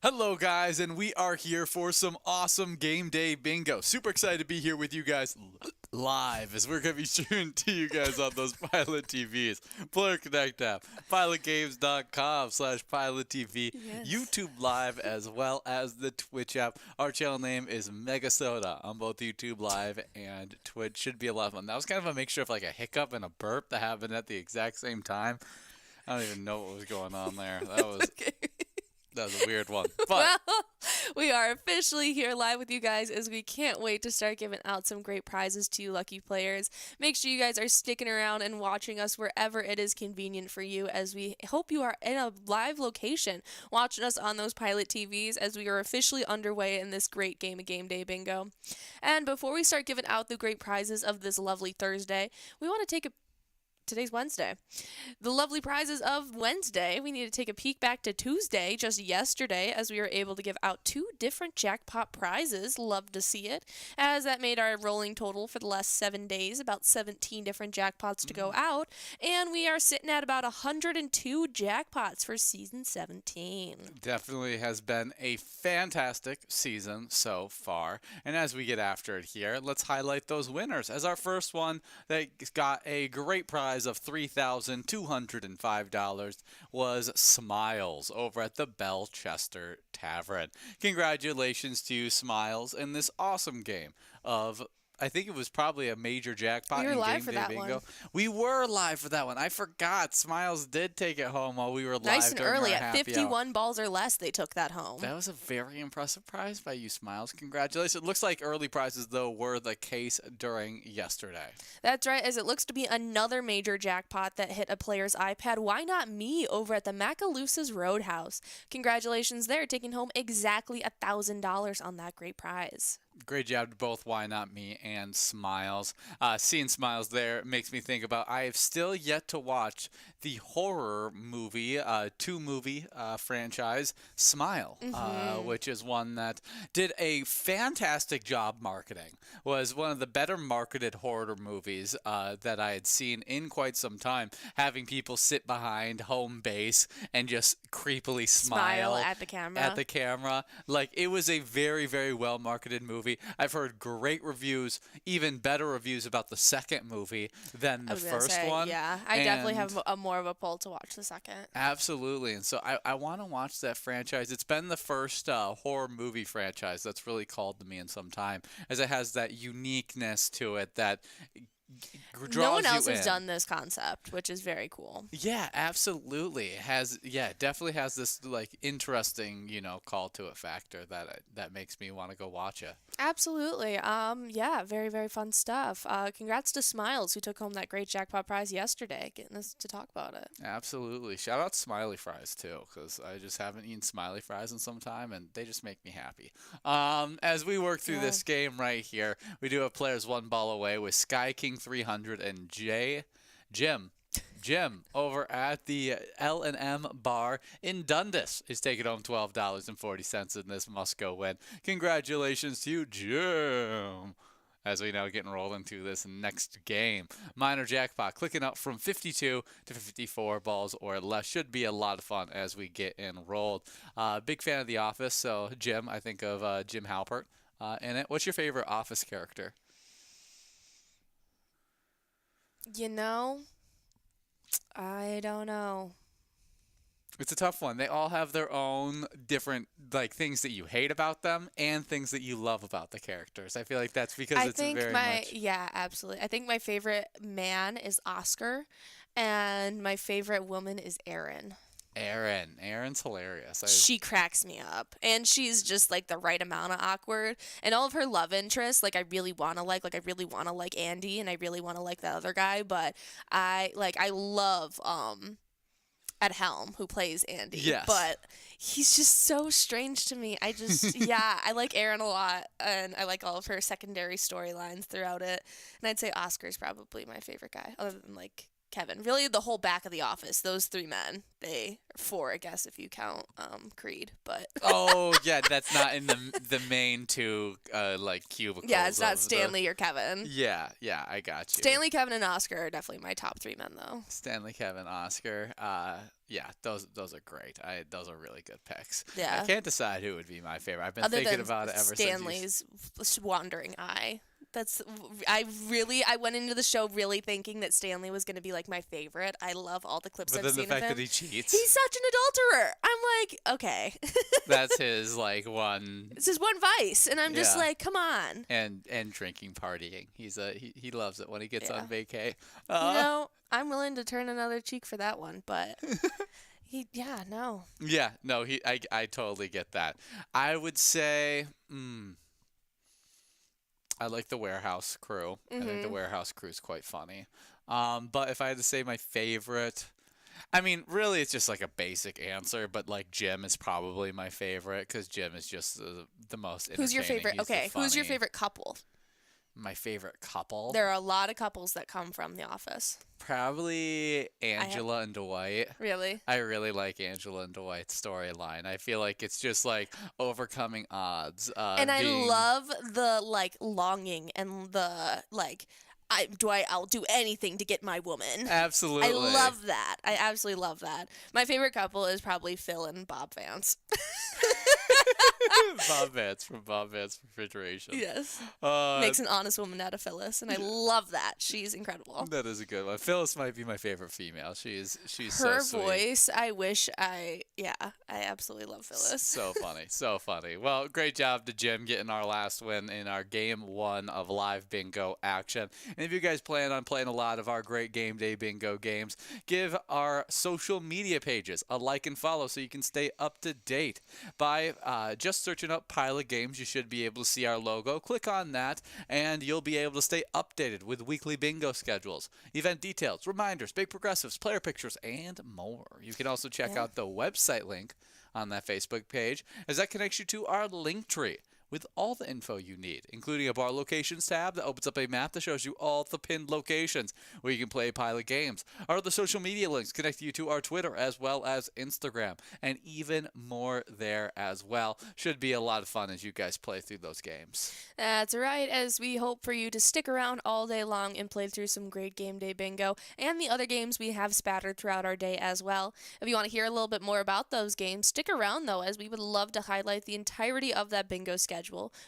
Hello, guys, and we are here for some awesome game day bingo. Super excited to be here with you guys live as we're going to be streaming to you guys on those Pilot TVs. Player Connect app, pilotgames.com/PilotTV, Yes. YouTube Live, as well as the Twitch app. Our channel name is MegaSota on both YouTube Live and Twitch. Should be a lot of fun. That was kind of a mixture of like a hiccup and a burp that happened at the exact same time. I don't even know what was going on there. Okay. That was a weird one. But Well, we are officially here live with you guys as we can't wait to start giving out some great prizes to you lucky players. Make sure you guys are sticking around and watching us wherever it is convenient for you, as we hope you are in a live location watching us on those Pilot TVs as we are officially underway in this great game of Game Day Bingo. And before we start giving out the great prizes of this lovely Thursday, we want to take a Today's Wednesday. The lovely prizes of Wednesday, we need to take a peek back to Tuesday, just yesterday, as we were able to give out 2 different jackpot prizes. Love to see it, as that made our rolling total for the last 7 days about 17 different jackpots to go out, and we are sitting at about 102 jackpots for season 17. definitely has been a fantastic season so far. And as we get after it here, let's highlight those winners. As our first one that got a great prize of $3,205 was Smiles over at the Belchester Tavern. Congratulations to you, Smiles, in this awesome game of, I think it was probably a major jackpot We were in live Game for Day that Bingo. one. We were live for that one. I forgot. Smiles did take it home while we were live Nice and during early, our at happy hour. 51 balls or less, they took that home. That was a very impressive prize by you, Smiles. Congratulations. It looks like early prizes, though, were the case during yesterday. That's right, as it looks to be another major jackpot that hit a player's iPad. Why not me over at the Macalusa's Roadhouse? Congratulations there, taking home exactly $1,000 on that great prize. Great job to both Why Not Me and Smiles. Seeing Smiles there makes me think about I have still yet to watch the horror movie, 2-movie franchise, Smile, which is one that did a fantastic job marketing. Was one of the better marketed horror movies that I had seen in quite some time, having people sit behind home base and just creepily smile at the camera. At the camera. Like, it was a very, very well marketed movie. I've heard great reviews, even better reviews about the second movie than the first one. Yeah, I definitely have more of a pull to watch the second. Absolutely. And so I want to watch that franchise. It's been the first horror movie franchise that's really called to me in some time, as it has that uniqueness to it that draws No one else you has in. done this concept, which is very cool. Yeah, absolutely. It definitely has this like interesting, call to it factor that makes me want to go watch it. Absolutely. Yeah, very, very fun stuff. Congrats to Smiles, who took home that great jackpot prize yesterday, getting us to talk about it. Absolutely. Shout out Smiley Fries too, because I just haven't eaten Smiley Fries in some time, and they just make me happy. As we work through this game right here, we do have players 1 ball away with Sky King 300 and Jim over at the L&M bar in Dundas is taking home $12.40 in this must-go win. Congratulations to you, Jim. As we now getting rolled into this next game. Minor jackpot clicking up from 52 to 54 balls or less. Should be a lot of fun as we get enrolled. Big fan of The Office, so Jim, I think of Jim Halpert in it. What's your favorite Office character? I don't know. It's a tough one. They all have their own different things that you hate about them and things that you love about the characters. I feel like that's because it's very much. Yeah, absolutely. I think my favorite man is Oscar, and my favorite woman is Erin. Erin's hilarious. She cracks me up, and she's just like the right amount of awkward. And all of her love interests, I really want to I really want to like Andy, and I really want to like the other guy. But I love Ed Helm, who plays Andy. Yes. But he's just so strange to me. I like Erin a lot, and I like all of her secondary storylines throughout it. And I'd say Oscar's probably my favorite guy, other than Kevin. Really, the whole back of the office. Those three men. They are four, I guess, if you count Creed. But Oh yeah, that's not in the main two like cubicles. yeah, it's not Stanley or Kevin. Yeah, I got you. Stanley, Kevin, and Oscar are definitely my top three men, though. Stanley, Kevin, Oscar. Yeah, those are great. Those are really good picks. Yeah. I can't decide who would be my favorite. I've been Other thinking than about it ever Stanley's wandering eye. I went into the show really thinking that Stanley was going to be like my favorite. I love all the clips But I've then seen the of fact him. that he cheats. He's such an adulterer. I'm like, okay. That's his like one. It's his one vice, and I'm just Yeah. like, come on. And drinking, partying. He loves it when he gets Yeah. on vacay. You know, I'm willing to turn another cheek for that one, but no. Yeah, no, I totally get that. I would say, I like the Warehouse Crew. I think the Warehouse Crew is quite funny. But if I had to say my favorite, I mean, really, it's just like a basic answer. But like Jim is probably my favorite because Jim is just the most entertaining. Who's your favorite? He's Okay, who's your favorite couple? My favorite couple? There are a lot of couples that come from The Office. Probably Angela and Dwight. Really? I really like Angela and Dwight's storyline. I feel like it's just like overcoming odds. And I love the like longing and the like. I'll do anything to get my woman. Absolutely. I love that. I absolutely love that. My favorite couple is probably Phil and Bob Vance. Bob Vance from Bob Vance Refrigeration. Yes. Makes an honest woman out of Phyllis, and I love that. She's incredible. That is a good one. Phyllis might be my favorite female. She's Her so sweet. voice, I absolutely love Phyllis. So funny. So funny. Well, great job to Jim getting our last win in our game 1 of live bingo action. And if you guys plan on playing a lot of our great game day bingo games, give our social media pages a like and follow so you can stay up to date. By just searching up Pilot Games, you should be able to see our logo. Click on that, and you'll be able to stay updated with weekly bingo schedules, event details, reminders, big progressives, player pictures, and more. You can also check out the website link on that Facebook page, as that connects you to our link tree with all the info you need, including a bar locations tab that opens up a map that shows you all the pinned locations where you can play Pilot Games. Our other social media links connect you to our Twitter as well as Instagram, and even more there as well. Should be a lot of fun as you guys play through those games. That's right, as we hope for you to stick around all day long and play through some great game day bingo and the other games we have spattered throughout our day as well. If you want to hear a little bit more about those games, stick around though, as we would love to highlight the entirety of that bingo schedule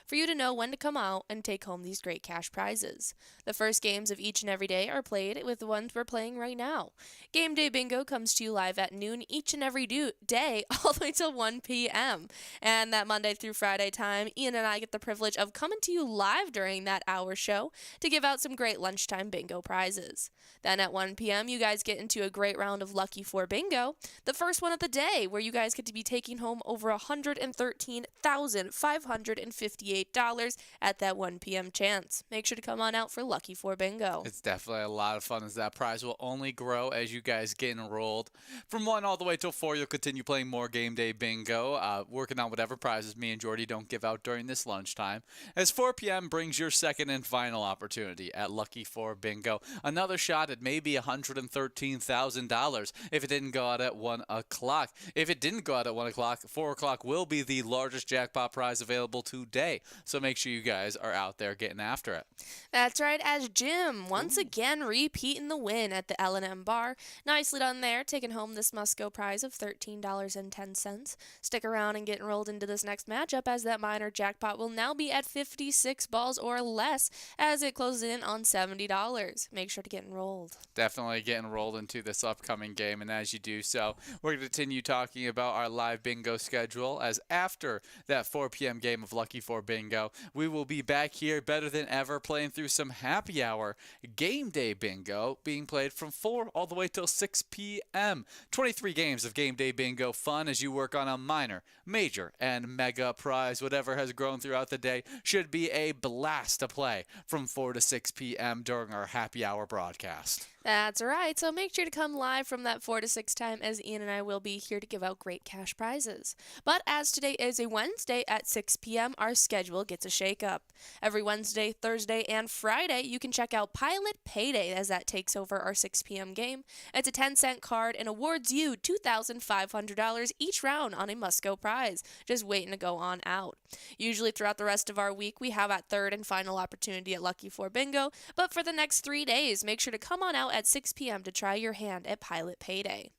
for you to know when to come out and take home these great cash prizes. The first games of each and every day are played with the ones we're playing right now. Game Day Bingo comes to you live at noon each and every day, all the way till 1 p.m. And that Monday through Friday time, Ian and I get the privilege of coming to you live during that hour show to give out some great lunchtime bingo prizes. Then at 1 p.m., you guys get into a great round of Lucky 4 Bingo, the first one of the day, where you guys get to be taking home over $113,558 at that 1 p.m. chance. Make sure to come on out for Lucky 4 Bingo. It's definitely a lot of fun, as that prize will only grow as you guys get enrolled. From 1 all the way till 4, you'll continue playing more Game Day Bingo, working on whatever prizes me and Jordy don't give out during this lunchtime. As 4 p.m. brings your second and final opportunity at Lucky 4 Bingo. Another shot at maybe $113,000 if it didn't go out at 1 o'clock. If it didn't go out at 1 o'clock, 4 o'clock will be the largest jackpot prize available today. So make sure you guys are out there getting after it. That's right, as Jim once again repeating the win at the L&M bar. Nicely done there, taking home this must-go prize of $13.10. Stick around and get enrolled into this next matchup, as that minor jackpot will now be at 56 balls or less as it closes in on $70. Make sure to get enrolled. Definitely get enrolled into this upcoming game, and as you do so, we're going to continue talking about our live bingo schedule, as after that 4 p.m. game of Lucky 4 Bingo, we will be back here better than ever playing through some happy hour game day bingo being played from 4 all the way till 6 p.m. 23 games of game day bingo fun as you work on a minor, major, and mega prize. Whatever has grown throughout the day should be a blast to play from 4 to 6 p.m. during our happy hour broadcast. That's right. So make sure to come live from that 4 to 6 time as Ian and I will be here to give out great cash prizes. But as today is a Wednesday at 6 p.m., our schedule gets a shake-up. Every Wednesday, Thursday, and Friday, you can check out Pilot Payday as that takes over our 6 p.m. game. It's a 10-cent card and awards you $2,500 each round on a must-go prize, just waiting to go on out. Usually throughout the rest of our week, we have our third and final opportunity at Lucky 4 Bingo, but for the next 3 days, make sure to come on out at 6 p.m. to try your hand at Pilot Payday.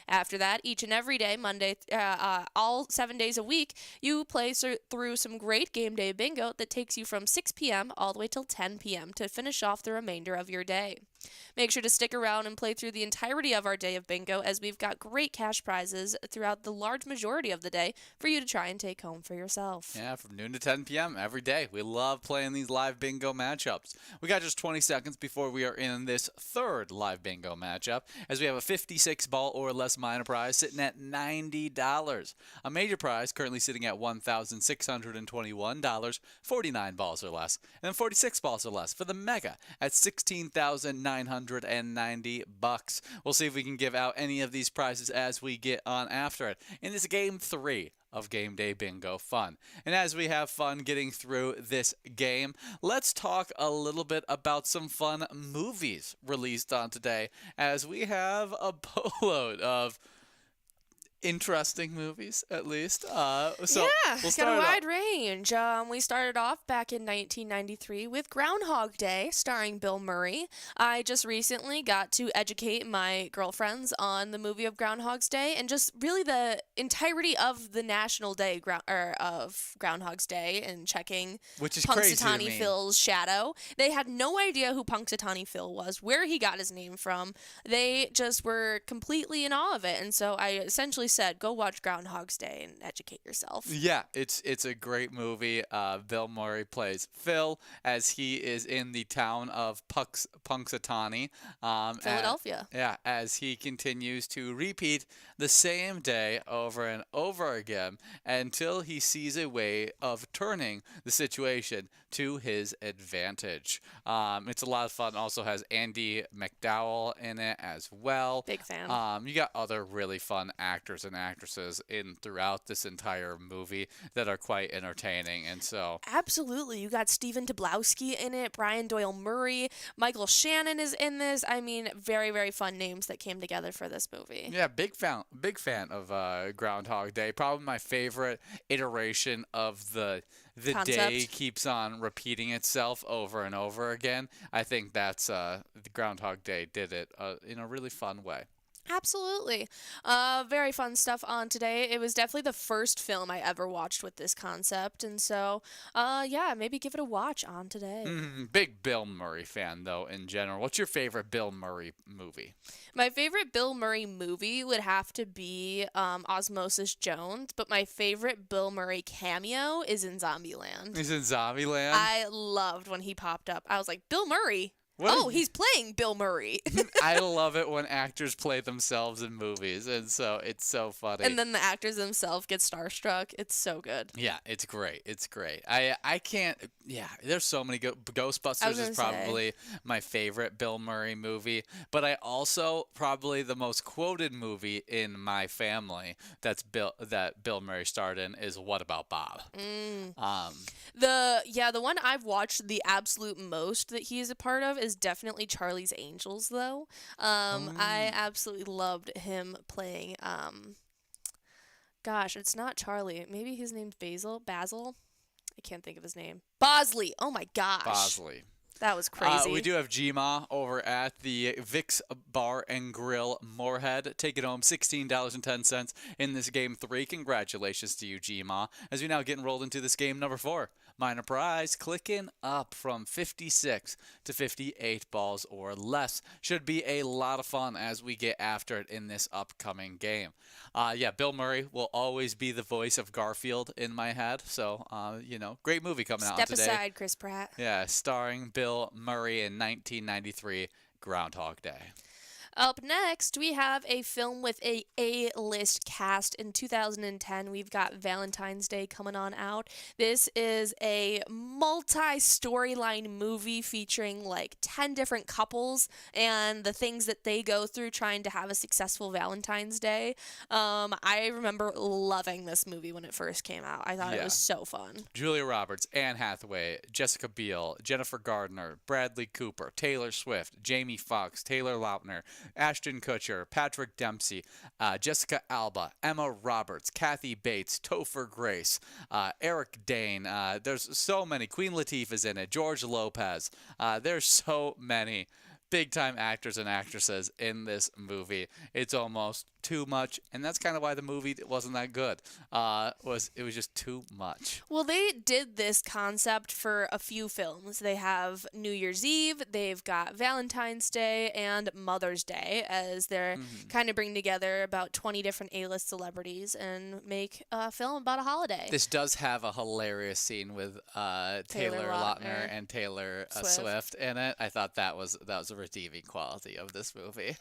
After that, each and every day, all 7 days a week, you play through some great game day bingo that takes you from 6 p.m. all the way till 10 p.m. to finish off the remainder of your day. Make sure to stick around and play through the entirety of our day of bingo as we've got great cash prizes throughout the large majority of the day for you to try and take home for yourself. Yeah, from noon to 10 p.m. every day. We love playing these live bingo matchups. We got just 20 seconds before we are in this third live bingo matchup as we have a 56 ball or less minor prize sitting at $90. A major prize currently sitting at $1,621, 49 balls or less, and then 46 balls or less for the mega at $16,990. We'll see if we can give out any of these prizes as we get on after it. In this game 3 of Game Day Bingo Fun. And as we have fun getting through this game, let's talk a little bit about some fun movies released on today, as we have a boatload of interesting movies, at least. Yeah, we'll got a wide range. We started off back in 1993 with Groundhog Day, starring Bill Murray. I just recently got to educate my girlfriends on the movie of Groundhog's Day and just really the entirety of the national day of Groundhog's Day and checking which is crazy to Punxsutawney me. Phil's shadow. They had no idea who Punxsutawney Phil was, where he got his name from. They just were completely in awe of it, and so I essentially said, go watch Groundhog's Day and educate yourself. Yeah, it's a great movie. Bill Murray plays Phil as he is in the town of Punxsutawney, Philadelphia. as he continues to repeat the same day over and over again until he sees a way of turning the situation to his advantage. It's a lot of fun. Also has Andy McDowell in it as well. Big fan. You got other really fun actors and actresses in throughout this entire movie that are quite entertaining, and so Absolutely. You got Stephen Tobolowsky in it, Brian Doyle Murray, Michael Shannon is in this. I mean, very, very fun names that came together for this movie. yeah, big fan of Groundhog Day. Probably my favorite iteration of the Concept. day keeps on repeating itself over and over again. I think that's the Groundhog Day did it in a really fun way. Absolutely. Very fun stuff on today. It was definitely the first film I ever watched with this concept. And so, yeah, maybe give it a watch on today. Big Bill Murray fan, though, in general. What's your favorite Bill Murray movie? My favorite Bill Murray movie would have to be Osmosis Jones, but my favorite Bill Murray cameo is in Zombieland. He's in Zombieland? I loved when he popped up. I was like, Bill Murray? What he's playing Bill Murray. I love it when actors play themselves in movies, and so it's so funny. And then the actors themselves get starstruck. It's so good. Yeah, it's great. It's great. I can't. Yeah, there's so many. Ghostbusters is probably my favorite Bill Murray movie, but I also probably the most quoted movie in my family that Bill Murray starred in is What About Bob? The one I've watched the absolute most that he is a part of is definitely Charlie's Angels, though. I absolutely loved him playing. Gosh, it's not Charlie. Maybe his name's Basil. I can't think of his name. Bosley. Oh my gosh. Bosley. That was crazy. We do have Gma over at the Vic's Bar and Grill, Moorhead. Take it home, $16.10 in this game 3. Congratulations to you, Gma. As we now get enrolled into this game number 4. Minor prize, clicking up from 56 to 58 balls or less. Should be a lot of fun as we get after it in this upcoming game. Yeah, Bill Murray will always be the voice of Garfield in my head. So, great movie coming out today. Step aside, Chris Pratt. Yeah, starring Bill Murray in 1993, Groundhog Day. Up next, we have a film with a A-list cast. In 2010, we've got Valentine's Day coming on out. This is a multi-storyline movie featuring like 10 different couples and the things that they go through trying to have a successful Valentine's Day. I remember loving this movie when it first came out. I thought it was so fun. Julia Roberts, Anne Hathaway, Jessica Biel, Jennifer Gardner, Bradley Cooper, Taylor Swift, Jamie Foxx, Taylor Lautner, Ashton Kutcher, Patrick Dempsey, Jessica Alba, Emma Roberts, Kathy Bates, Topher Grace, Eric Dane. There's so many. Queen Latifah's in it. George Lopez. There's so many big-time actors and actresses in this movie. It's almost too much, and that's kind of why the movie wasn't that good. It was just too much. Well, they did this concept for a few films. They have New Year's Eve, they've got Valentine's Day, and Mother's Day, as they're kind of bring together about 20 different A-list celebrities and make a film about a holiday. This does have a hilarious scene with Taylor Lautner and Taylor Swift in it. I thought that was a redeeming quality of this movie.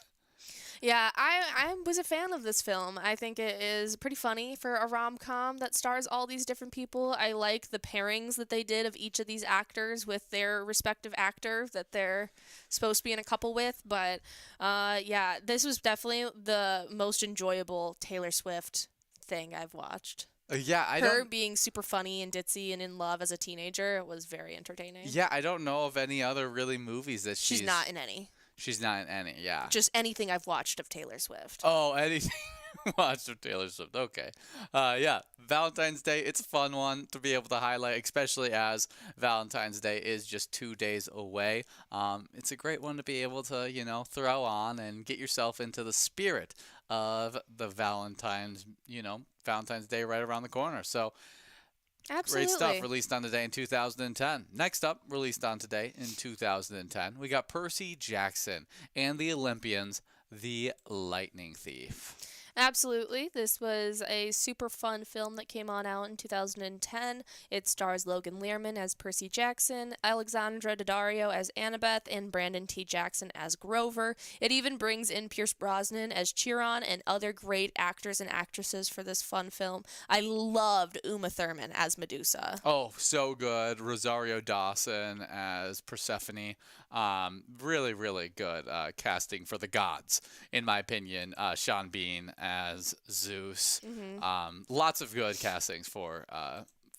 Yeah, I was a fan of this film. I think it is pretty funny for a rom-com that stars all these different people. I like the pairings that they did of each of these actors with their respective actor that they're supposed to be in a couple with. But yeah, this was definitely the most enjoyable Taylor Swift thing I've watched. Her being super funny and ditzy and in love as a teenager was very entertaining. Yeah, I don't know of any other really movies that she's not in any. She's not in any, yeah. Just anything I've watched of Taylor Swift. Oh, anything watched of Taylor Swift. Okay. Yeah, Valentine's Day, it's a fun one to be able to highlight, especially as Valentine's Day is just 2 days away. It's a great one to be able to, throw on and get yourself into the spirit of the Valentine's Day right around the corner. So, absolutely. Great stuff released on today in 2010. Next up, released on today in 2010, we got Percy Jackson and the Olympians, The Lightning Thief. Absolutely. This was a super fun film that came on out in 2010. It stars Logan Lerman as Percy Jackson, Alexandra Daddario as Annabeth, and Brandon T. Jackson as Grover. It even brings in Pierce Brosnan as Chiron and other great actors and actresses for this fun film. I loved Uma Thurman as Medusa. Oh, so good. Rosario Dawson as Persephone. Really, really good casting for the gods, in my opinion. Sean Bean as Zeus. Lots of good castings for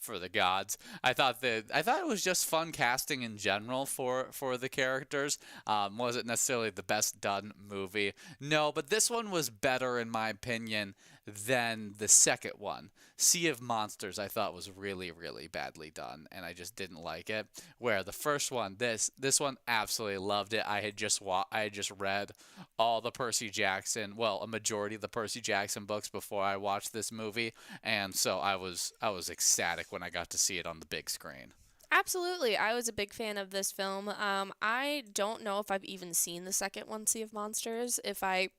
the gods. I thought it was just fun casting in general for the characters. Wasn't necessarily the best done movie. No, but this one was better in my opinion than the second one. Sea of Monsters I thought was really, really badly done, and I just didn't like it. Where the first one, this one, absolutely loved it. I had just read all the Percy Jackson, a majority of the Percy Jackson books before I watched this movie, and so I was ecstatic when I got to see it on the big screen. Absolutely. I was a big fan of this film. I don't know if I've even seen the second one, Sea of Monsters. If I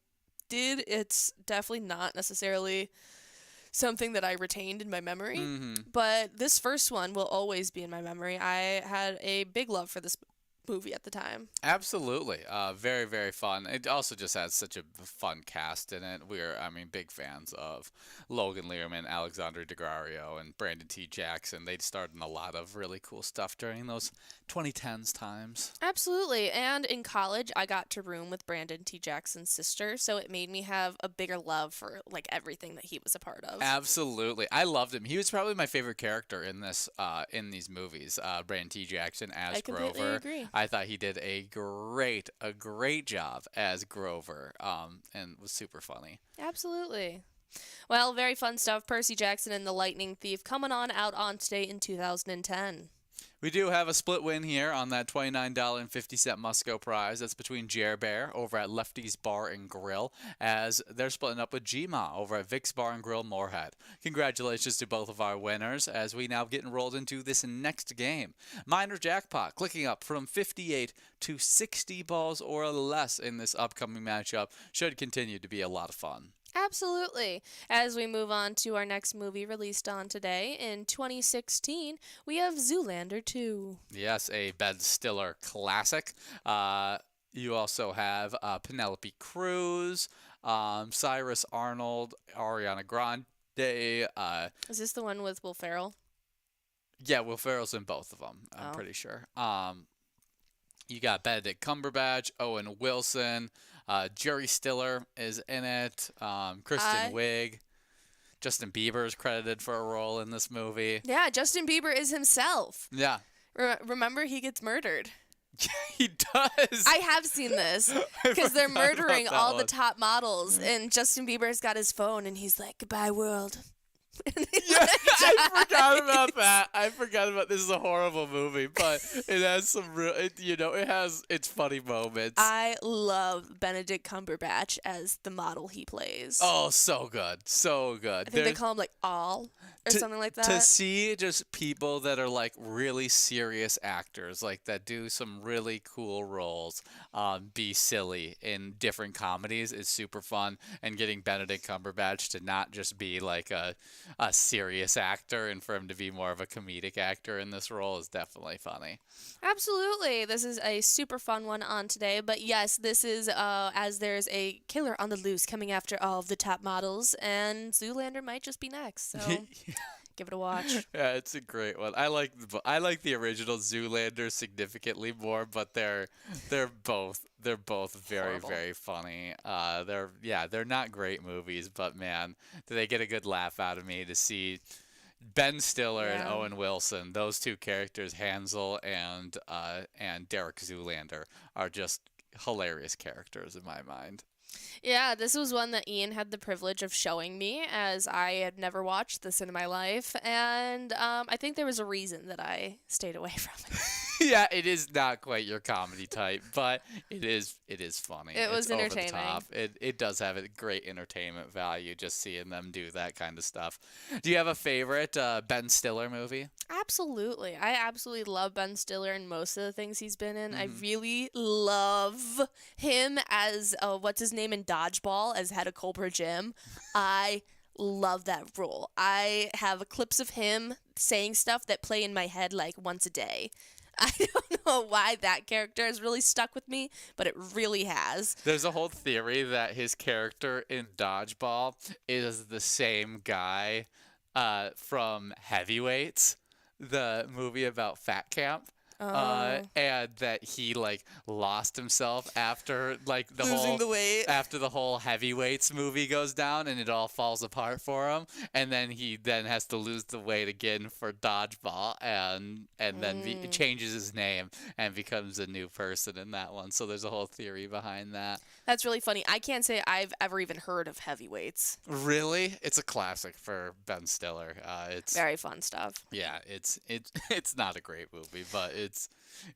did, it's definitely not necessarily something that I retained in my memory. But this first one will always be in my memory. I had a big love for this movie at the time. Absolutely. Very, very fun. It also just has such a fun cast in it. We're, big fans of Logan Lerman, Alexandra Daddario, and Brandon T. Jackson. They starred in a lot of really cool stuff during those 2010s times. Absolutely. And in college, I got to room with Brandon T. Jackson's sister, so it made me have a bigger love for everything that he was a part of. Absolutely. I loved him. He was probably my favorite character in these movies. Brandon T. Jackson as Grover. I completely agree. I thought he did a great job as Grover, and was super funny. Absolutely. Well, very fun stuff. Percy Jackson and the Lightning Thief coming on out on today in 2010. We do have a split win here on that $29.50 Musco prize. That's between Jer Bear over at Lefty's Bar and Grill, as they're splitting up with Gma over at Vic's Bar and Grill, Moorhead. Congratulations to both of our winners, as we now get enrolled into this next game. Minor Jackpot clicking up from 58 to 60 balls or less in this upcoming matchup. Should continue to be a lot of fun. Absolutely. As we move on to our next movie released on today, in 2016, we have Zoolander 2. Yes, a Ben Stiller classic. You also have Penelope Cruz, Cyrus Arnold, Ariana Grande. Is this the one with Will Ferrell? Yeah, Will Ferrell's in both of them, I'm Oh. pretty sure. You got Benedict Cumberbatch, Owen Wilson, Jerry Stiller is in it, Kristen I Wiig. Justin Bieber is credited for a role in this movie. Yeah, Justin Bieber is himself. Yeah, Remember, he gets murdered. he does. I have seen this I because they're forgot about murdering that all the one. top models, and Justin Bieber's got his phone, and he's like, "Goodbye, world." And he Yeah, I forgot about dies. that. I forgot about this. Is a horrible movie, but it has some real. It has its funny moments. I love Benedict Cumberbatch as the model he plays. Oh, so good, so good. I think they call him like All or something like that. To see just people that are like really serious actors, like that do some really cool roles, be silly in different comedies is super fun. And getting Benedict Cumberbatch to not just be like a serious actor and for him to be more of a comedic actor in this role is definitely funny. Absolutely. This is a super fun one on today. But yes, this is as there's a killer on the loose coming after all of the top models, and Zoolander might just be next. So give it a watch. Yeah, it's a great one. I like the original Zoolander significantly more, but they're both very Horrible. very funny. They're not great movies, but man, do they get a good laugh out of me to see Ben Stiller and Yeah. Owen Wilson, those two characters, Hansel and Derek Zoolander, are just hilarious characters in my mind. Yeah, this was one that Ian had the privilege of showing me, as I had never watched this in my life, and I think there was a reason that I stayed away from it. Yeah, it is not quite your comedy type, but it is funny. It was It's over the entertaining. top. It does have a great entertainment value just seeing them do that kind of stuff. Do you have a favorite Ben Stiller movie? Absolutely. I absolutely love Ben Stiller and most of the things he's been in. I Mhm. really love him as, what's his name in Dodgeball, as head of Cobra Gym. I love that role. I have clips of him saying stuff that play in my head like once a day. I don't know why that character has really stuck with me, but it really has. There's a whole theory that his character in Dodgeball is the same guy from Heavyweights, the movie about Fat Camp. Oh. And that he like lost himself after like Losing the weight. after the whole Heavyweights movie goes down and it all falls apart for him, and then he then has to lose the weight again for Dodgeball, and then changes his name and becomes a new person in that one. So there's a whole theory behind that. That's really funny. I can't say I've ever even heard of Heavyweights. Really, it's a classic for Ben Stiller. It's Very fun stuff. yeah, it's not a great movie, but it's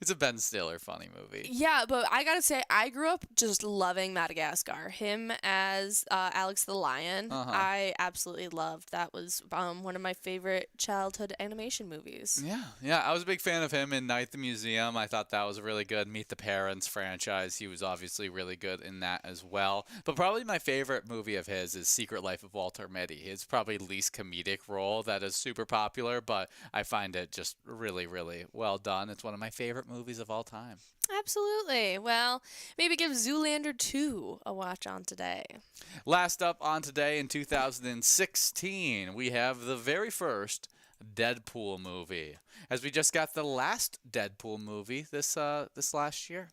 a Ben Stiller funny movie. Yeah, but I gotta say, I grew up just loving Madagascar. Him as Alex the Lion, Uh-huh. I absolutely loved. That was one of my favorite childhood animation movies. Yeah, I was a big fan of him in Night at the Museum. I thought that was really good. Meet the Parents franchise, he was obviously really good in that as well. But probably my favorite movie of his is Secret Life of Walter Mitty. His probably least comedic role that is super popular, but I find it just really, really well done. It's one of my favorite movies of all time. Absolutely. Well, maybe give Zoolander 2 a watch on today. Last up on today in 2016, we have the very first Deadpool movie, as we just got the last Deadpool movie this last year.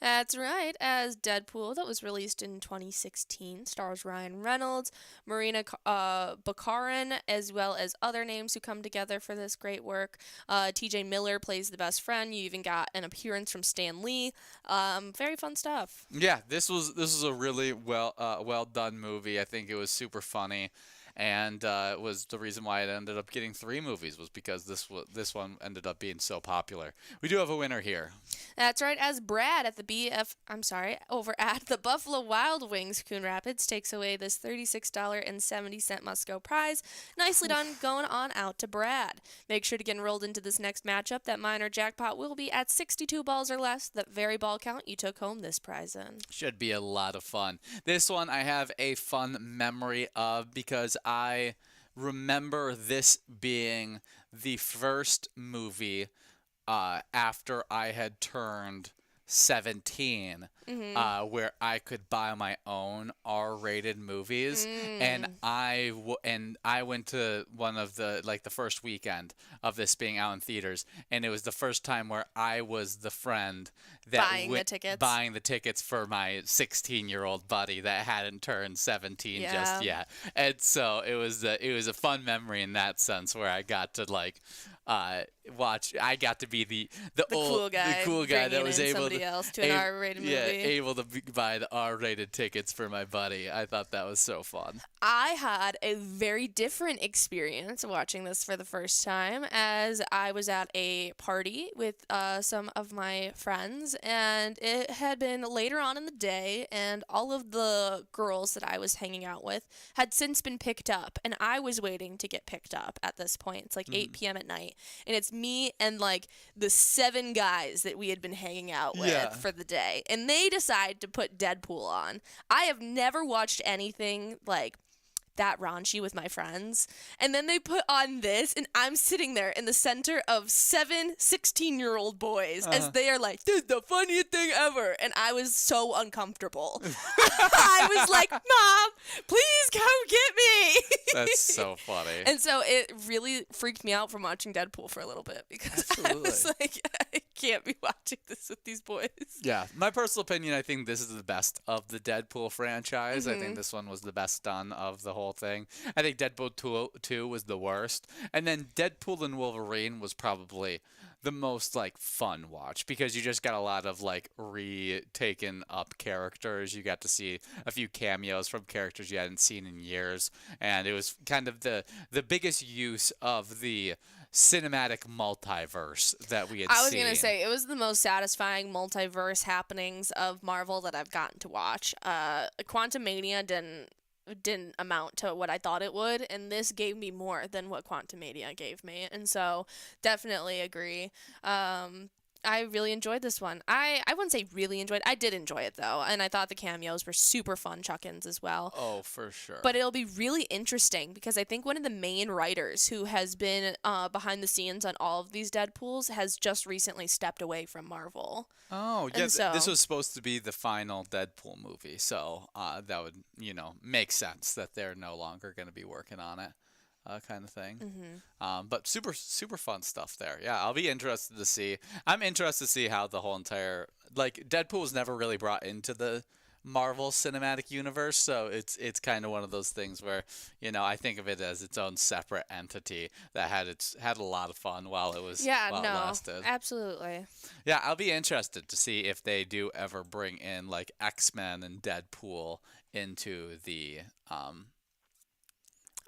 That's right, as Deadpool, that was released in 2016, stars Ryan Reynolds, Marina Baccarin, as well as other names who come together for this great work. TJ Miller plays the best friend. You even got an appearance from Stan Lee. Very fun stuff. Yeah, this was a really well done movie. I think it was super funny. And it was the reason why it ended up getting 3 movies was because this one ended up being so popular. We do have a winner here. That's right, as Brad at over at the Buffalo Wild Wings, Coon Rapids takes away this $36.70 must-go prize. Nicely done, going on out to Brad. Make sure to get enrolled into this next matchup. That minor jackpot will be at 62 balls or less. That very ball count you took home this prize in. Should be a lot of fun. This one I have a fun memory of because I remember this being the first movie after I had turned 17, where I could buy my own R-rated movies, and I went to one of the the first weekend of this being out in theaters, and it was the first time where I was the friend that buying the tickets for my 16-year-old buddy that hadn't turned 17 just yet, and so it was a fun memory in that sense where I got to watch. I got to be the cool guy that was able somebody else to an R-rated movie. Able to buy the R-rated tickets for my buddy. I thought that was so fun. I had a very different experience watching this for the first time, as I was at a party with some of my friends, and it had been later on in the day, and all of the girls that I was hanging out with had since been picked up, and I was waiting to get picked up at this point. It's 8 p.m. at night, and it's me and the 7 guys that we had been hanging out with for the day, and they decide to put Deadpool on. I have never watched anything that raunchy with my friends, and then they put on this, and I'm sitting there in the center of 7 16-year-old boys as they are like, "This is the funniest thing ever," and I was so uncomfortable. I was like, "Mom, please come get me." That's so funny. And so it really freaked me out from watching Deadpool for a little bit, because I was like, I can't be watching this with these boys. Yeah, my personal opinion, I think this is the best of the Deadpool franchise. I think this one was the best done of the whole thing. I think Deadpool 2 was the worst. And then Deadpool and Wolverine was probably the most fun watch, because you just got a lot of retaken up characters. You got to see a few cameos from characters you hadn't seen in years, and it was kind of the biggest use of the cinematic multiverse that we had seen. I was gonna say, it was the most satisfying multiverse happenings of Marvel that I've gotten to watch. Quantumania didn't amount to what I thought it would, and this gave me more than what Quantumania gave me, and so definitely agree. I really enjoyed this one. I wouldn't say really enjoyed. I did enjoy it, though, and I thought the cameos were super fun chuck-ins as well. Oh, for sure. But it'll be really interesting, because I think one of the main writers who has been behind the scenes on all of these Deadpools has just recently stepped away from Marvel. Oh, yeah, this was supposed to be the final Deadpool movie, so that would, make sense that they're no longer going to be working on it. Kind of thing. But super, super fun stuff there. Yeah, I'll be interested to see. I'm interested to see how the whole entire Deadpool was never really brought into the Marvel Cinematic Universe, so it's kind of one of those things where I think of it as its own separate entity that had a lot of fun while it was it lasted. Absolutely. Yeah, I'll be interested to see if they do ever bring in X-Men and Deadpool into the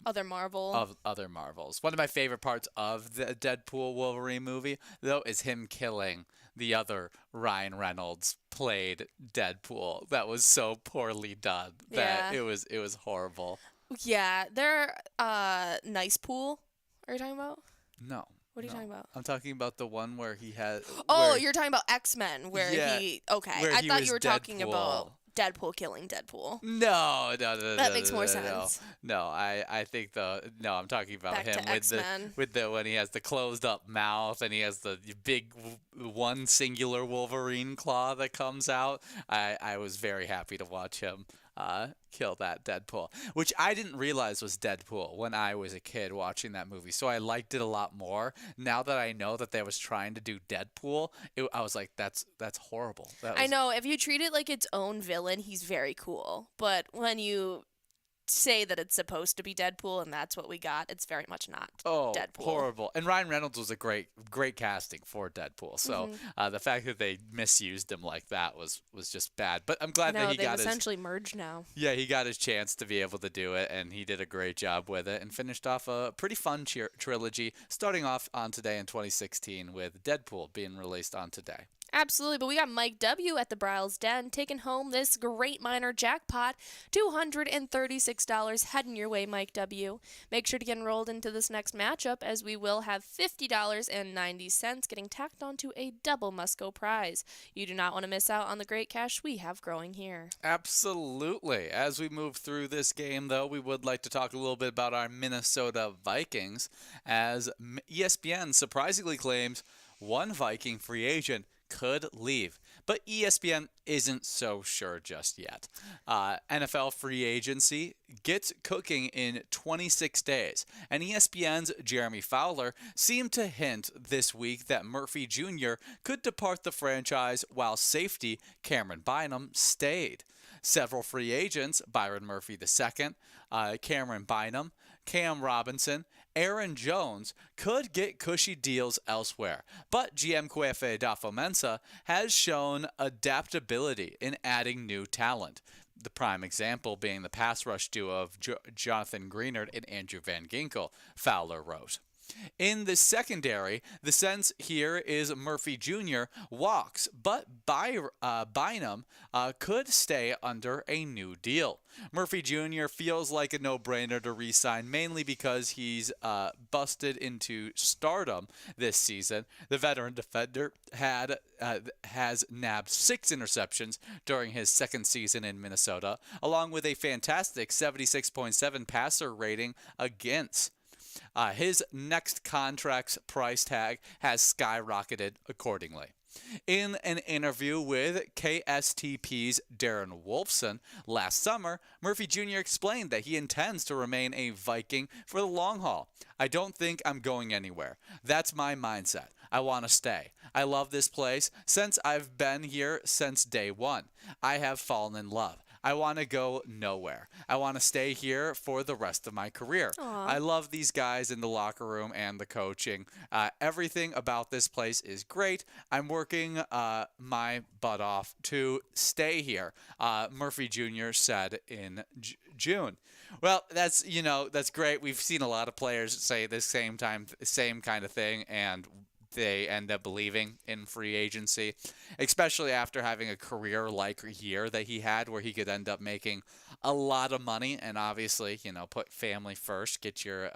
other Marvels. One of my favorite parts of the Deadpool Wolverine movie, though, is him killing the other Ryan Reynolds played Deadpool. That was so poorly done that it was horrible. Yeah, they're Nice Pool. Are you talking about? No. What are you talking about? I'm talking about the one where he had. Oh, you're talking about X-Men, where he. Okay, I thought you were talking about Deadpool killing Deadpool. No. That makes more sense. No, I think I'm talking about Back him to X-Men. with the when he has the closed up mouth and he has the big one singular Wolverine claw that comes out. I was very happy to watch him kill that Deadpool, which I didn't realize was Deadpool when I was a kid watching that movie. So I liked it a lot more. Now that I know that they was trying to do Deadpool, I was like, that's horrible. I know, if you treat it like its own villain, he's very cool. But when you say that it's supposed to be Deadpool and that's what we got, it's very much not Deadpool. Horrible. And Ryan Reynolds was a great casting for Deadpool. So the fact that they misused him like that was just bad. But I'm glad that he got his... essentially merged now. Yeah, he got his chance to be able to do it, and he did a great job with it and finished off a pretty fun trilogy, starting off on today in 2016 with Deadpool being released on today. Absolutely, but we got Mike W. at the Bryles Den taking home this great minor jackpot, $236 heading your way, Mike W. Make sure to get enrolled into this next matchup, as we will have $50.90 getting tacked onto a double Musco prize. You do not want to miss out on the great cash we have growing here. Absolutely. As we move through this game, though, we would like to talk a little bit about our Minnesota Vikings, as ESPN surprisingly claims one Viking free agent could leave. But ESPN isn't so sure just yet. NFL free agency gets cooking in 26 days, and ESPN's Jeremy Fowler seemed to hint this week that Murphy Jr. could depart the franchise while safety Cameron Bynum stayed. Several free agents, Byron Murphy II, Cameron Bynum, Cam Robinson, Aaron Jones, could get cushy deals elsewhere. But GM Kwefe Dafomensa has shown adaptability in adding new talent. The prime example being the pass rush duo of Jonathan Greenard and Andrew Van Ginkel, Fowler wrote. In the secondary, the sense here is Murphy Jr. walks, but Bynum could stay under a new deal. Murphy Jr. feels like a no-brainer to re-sign, mainly because he's busted into stardom this season. The veteran defender has nabbed 6 interceptions during his second season in Minnesota, along with a fantastic 76.7 passer rating against. His next contract's price tag has skyrocketed accordingly. In an interview with KSTP's Darren Wolfson last summer, Murphy Jr. explained that he intends to remain a Viking for the long haul. I don't think I'm going anywhere. That's my mindset. I want to stay. I love this place since I've been here since day one. I have fallen in love. I want to go nowhere. I want to stay here for the rest of my career. Aww. I love these guys in the locker room and the coaching. Everything about this place is great. I'm working my butt off to stay here, Murphy Jr. said in June. Well, that's great. We've seen a lot of players say the same kind of thing, and they end up leaving in free agency, especially after having a career-like year that he had where he could end up making a lot of money and obviously, put family first, get your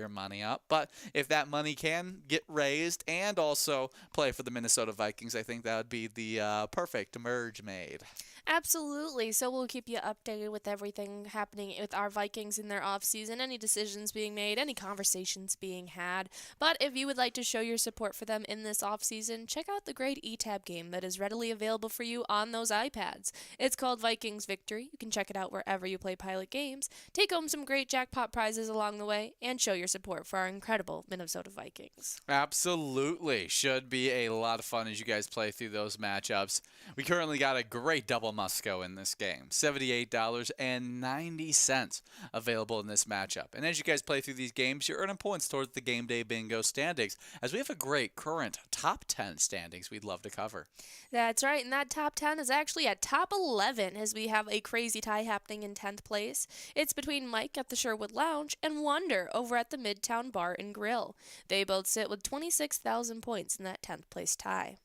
money up. But if that money can get raised and also play for the Minnesota Vikings, I think that would be the perfect merge made. Absolutely. So we'll keep you updated with everything happening with our Vikings in their offseason, any decisions being made, any conversations being had. But if you would like to show your support for them in this offseason, check out the great eTab game that is readily available for you on those iPads. It's called Vikings Victory. You can check it out wherever you play Pilot games, take home some great jackpot prizes along the way, and show your support for our incredible Minnesota Vikings. Absolutely. Should be a lot of fun as you guys play through those matchups. We currently got a great double must-go in this game. $78.90 available in this matchup. And as you guys play through these games, you're earning points towards the Game Day Bingo standings, as we have a great current top 10 standings we'd love to cover. That's right, and that top 10 is actually at top 11, as we have a crazy tie happening in 10th place. It's between Mike at the Sherwood Lounge and Wonder over at the Midtown Bar and Grill. They both sit with 26,000 points in that 10th place tie.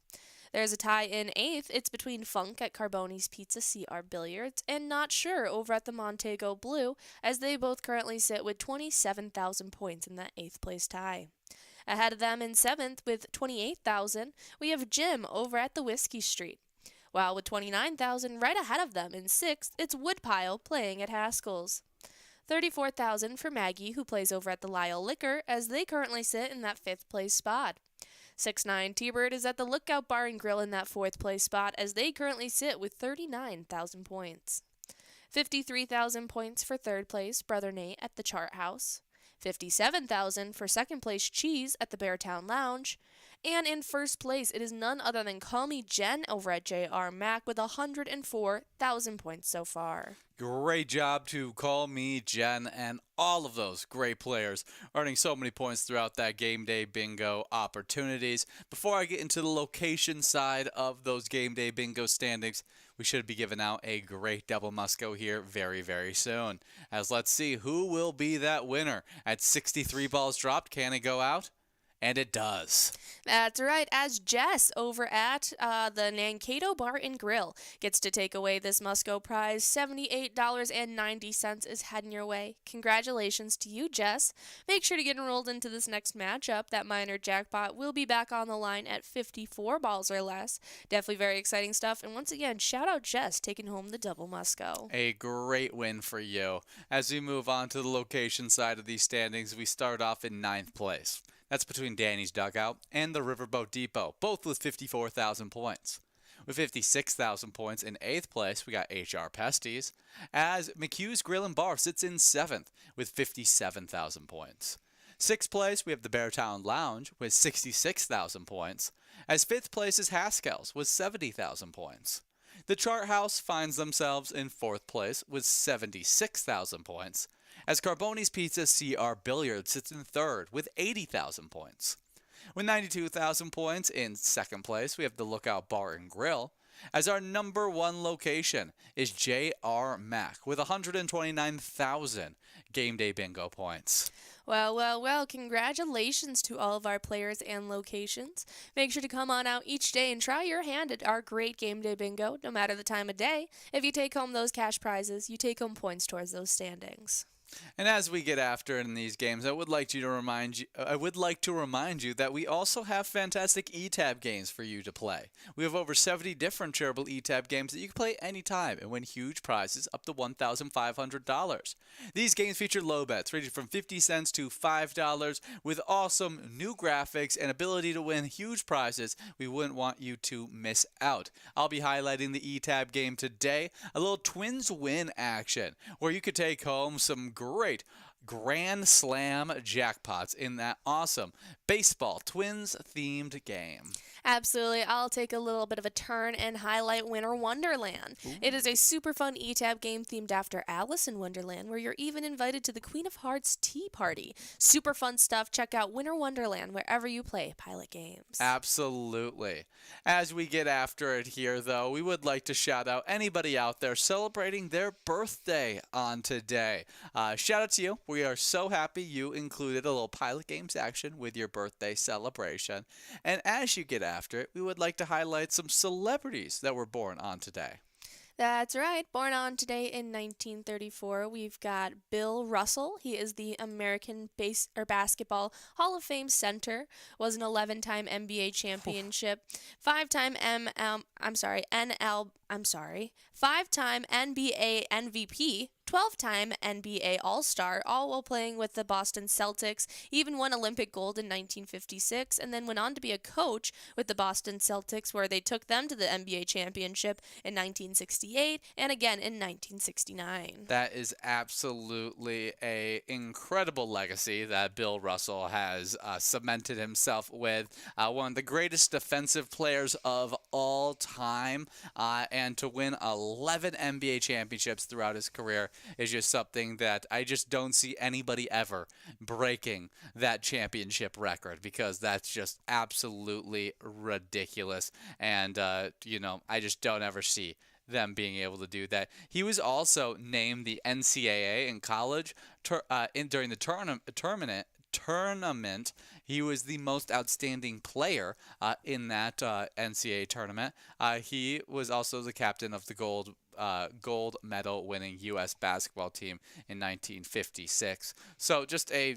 There's a tie in 8th. It's between Funk at Carboni's Pizza CR Billiards and Not Sure over at the Montego Blue, as they both currently sit with 27,000 points in that 8th place tie. Ahead of them in 7th with 28,000, we have Jim over at the Whiskey Street. While with 29,000 right ahead of them in 6th, it's Woodpile playing at Haskell's. 34,000 for Maggie, who plays over at the Lyle Liquor, as they currently sit in that 5th place spot. 6'9" T-Bird is at the Lookout Bar and Grill in that 4th place spot, as they currently sit with 39,000 points. 53,000 points for 3rd place, Brother Nate at the Chart House. 57,000 for 2nd place, Cheese at the Beartown Lounge. And in 1st place, it is none other than Call Me Jen over at JR Mac with 104,000 points so far. Great job to Call Me Jen and all of those great players earning so many points throughout that Game Day Bingo opportunities. Before I get into the location side of those Game Day Bingo standings, we should be giving out a great double must-go here very, very soon. As let's see who will be that winner. At 63 balls dropped, can it go out? And it does. That's right, as Jess over at the Nankato Bar and Grill gets to take away this must-go prize. $78.90 is heading your way. Congratulations to you, Jess. Make sure to get enrolled into this next matchup. That minor jackpot will be back on the line at 54 balls or less. Definitely very exciting stuff. And once again, shout out Jess taking home the double must-go. A great win for you. As we move on to the location side of these standings, we start off in 9th place. That's between Danny's Dugout and the Riverboat Depot, both with 54,000 points. With 56,000 points in 8th place, we got HR Pesties, as McHugh's Grill and Bar sits in 7th with 57,000 points. 6th place, we have the Beartown Lounge with 66,000 points, as 5th place is Haskell's with 70,000 points. The Chart House finds themselves in 4th place with 76,000 points, as Carboni's Pizza CR Billiard sits in 3rd with 80,000 points. With 92,000 points in 2nd place, we have the Lookout Bar and Grill, as our number 1 location is J.R. Mack with 129,000 Game Day Bingo points. Well, congratulations to all of our players and locations. Make sure to come on out each day and try your hand at our great Game Day Bingo, no matter the time of day. If you take home those cash prizes, you take home points towards those standings. And as we get after it in these games, I would like to remind you that we also have fantastic eTab games for you to play. We have over 70 different Charitable eTab games that you can play anytime and win huge prizes up to $1,500. These games feature low bets ranging from 50 cents to $5 with awesome new graphics and ability to win huge prizes. We wouldn't want you to miss out. I'll be highlighting the eTab game today, a little Twins Win action where you could take home some great Grand Slam jackpots in that awesome baseball Twins themed game. Absolutely. I'll take a little bit of a turn and highlight Winter Wonderland. Ooh. It is a super fun eTab game themed after Alice in Wonderland, where you're even invited to the Queen of Hearts tea party. Super fun stuff. Check out Winter Wonderland wherever you play Pilot games. Absolutely. As we get after it here, though, we would like to shout out anybody out there celebrating their birthday on today. Shout out to you. We are so happy you included a little Pilot Games action with your birthday celebration. And as you get after it, we would like to highlight some celebrities that were born on today. That's right. Born on today in 1934, we've got Bill Russell. He is the American Basketball Hall of Fame center. Was an 11-time NBA championship, 5-time 5-time NBA MVP, 12-time NBA All-Star, all while playing with the Boston Celtics. He even won Olympic gold in 1956 and then went on to be a coach with the Boston Celtics, where they took them to the NBA championship in 1968 and again in 1969. That is absolutely an incredible legacy that Bill Russell has cemented himself with. One of the greatest defensive players of all time, and to win 11 NBA championships throughout his career is just something that I just don't see anybody ever breaking that championship record, because that's just absolutely ridiculous. And, I just don't ever see them being able to do that. He was also named the NCAA in college during the tournament. He was the most outstanding player in that NCAA tournament. He was also the captain of the gold medal winning U.S. basketball team in 1956. So just a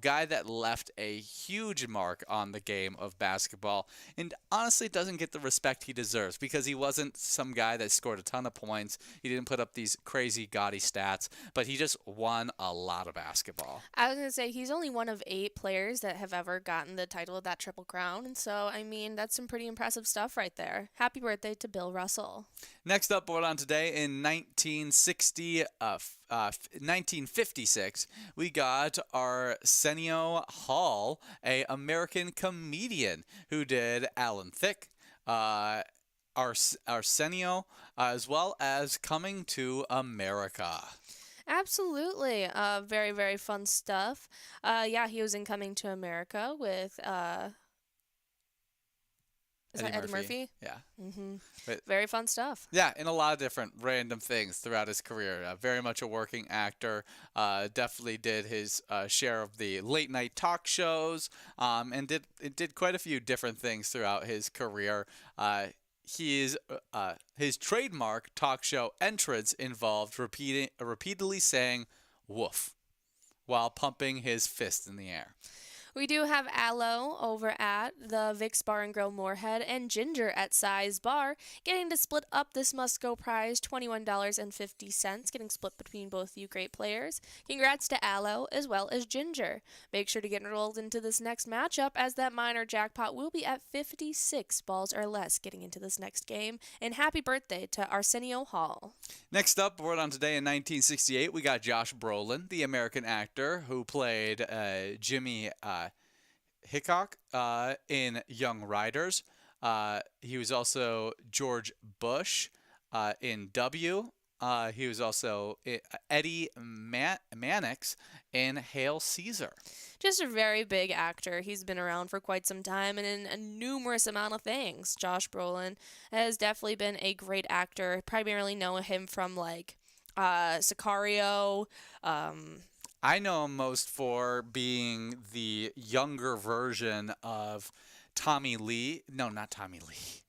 guy that left a huge mark on the game of basketball, and honestly doesn't get the respect he deserves, because he wasn't some guy that scored a ton of points. He didn't put up these crazy gaudy stats, but he just won a lot of basketball. I was going to say, he's only one of 8 players that have ever gotten the title of that Triple Crown, and so, that's some pretty impressive stuff right there. Happy birthday to Bill Russell. Next up, born on today in 1956, we got Arsenio Hall, a American comedian who did Alan Thicke, Arsenio, as well as Coming to America. Absolutely. Very, very fun stuff. He was in Coming to America with Is that Eddie Murphy? Yeah. Mm-hmm. Very fun stuff. Yeah, in a lot of different random things throughout his career. Very much a working actor. Definitely did his share of the late night talk shows, and did quite a few different things throughout his career. His trademark talk show entrance involved repeatedly saying "woof" while pumping his fist in the air. We do have Aloe over at the Vic's Bar and Grill Moorhead and Ginger at Size Bar getting to split up this must-go prize, $21.50, getting split between both you great players. Congrats to Aloe as well as Ginger. Make sure to get enrolled into this next matchup as that minor jackpot will be at 56 balls or less getting into this next game. And happy birthday to Arsenio Hall. Next up, word on today in 1968, we got Josh Brolin, the American actor who played Jimmy Hickok in Young Riders. He was also George Bush in W. He was also Eddie Mannix in Hail Caesar. Just a very big actor. He's been around for quite some time and in a numerous amount of things. Josh Brolin has definitely been a great actor. Primarily know him from like Sicario. I know him most for being the younger version of Tommy Lee. No, not Tommy Lee.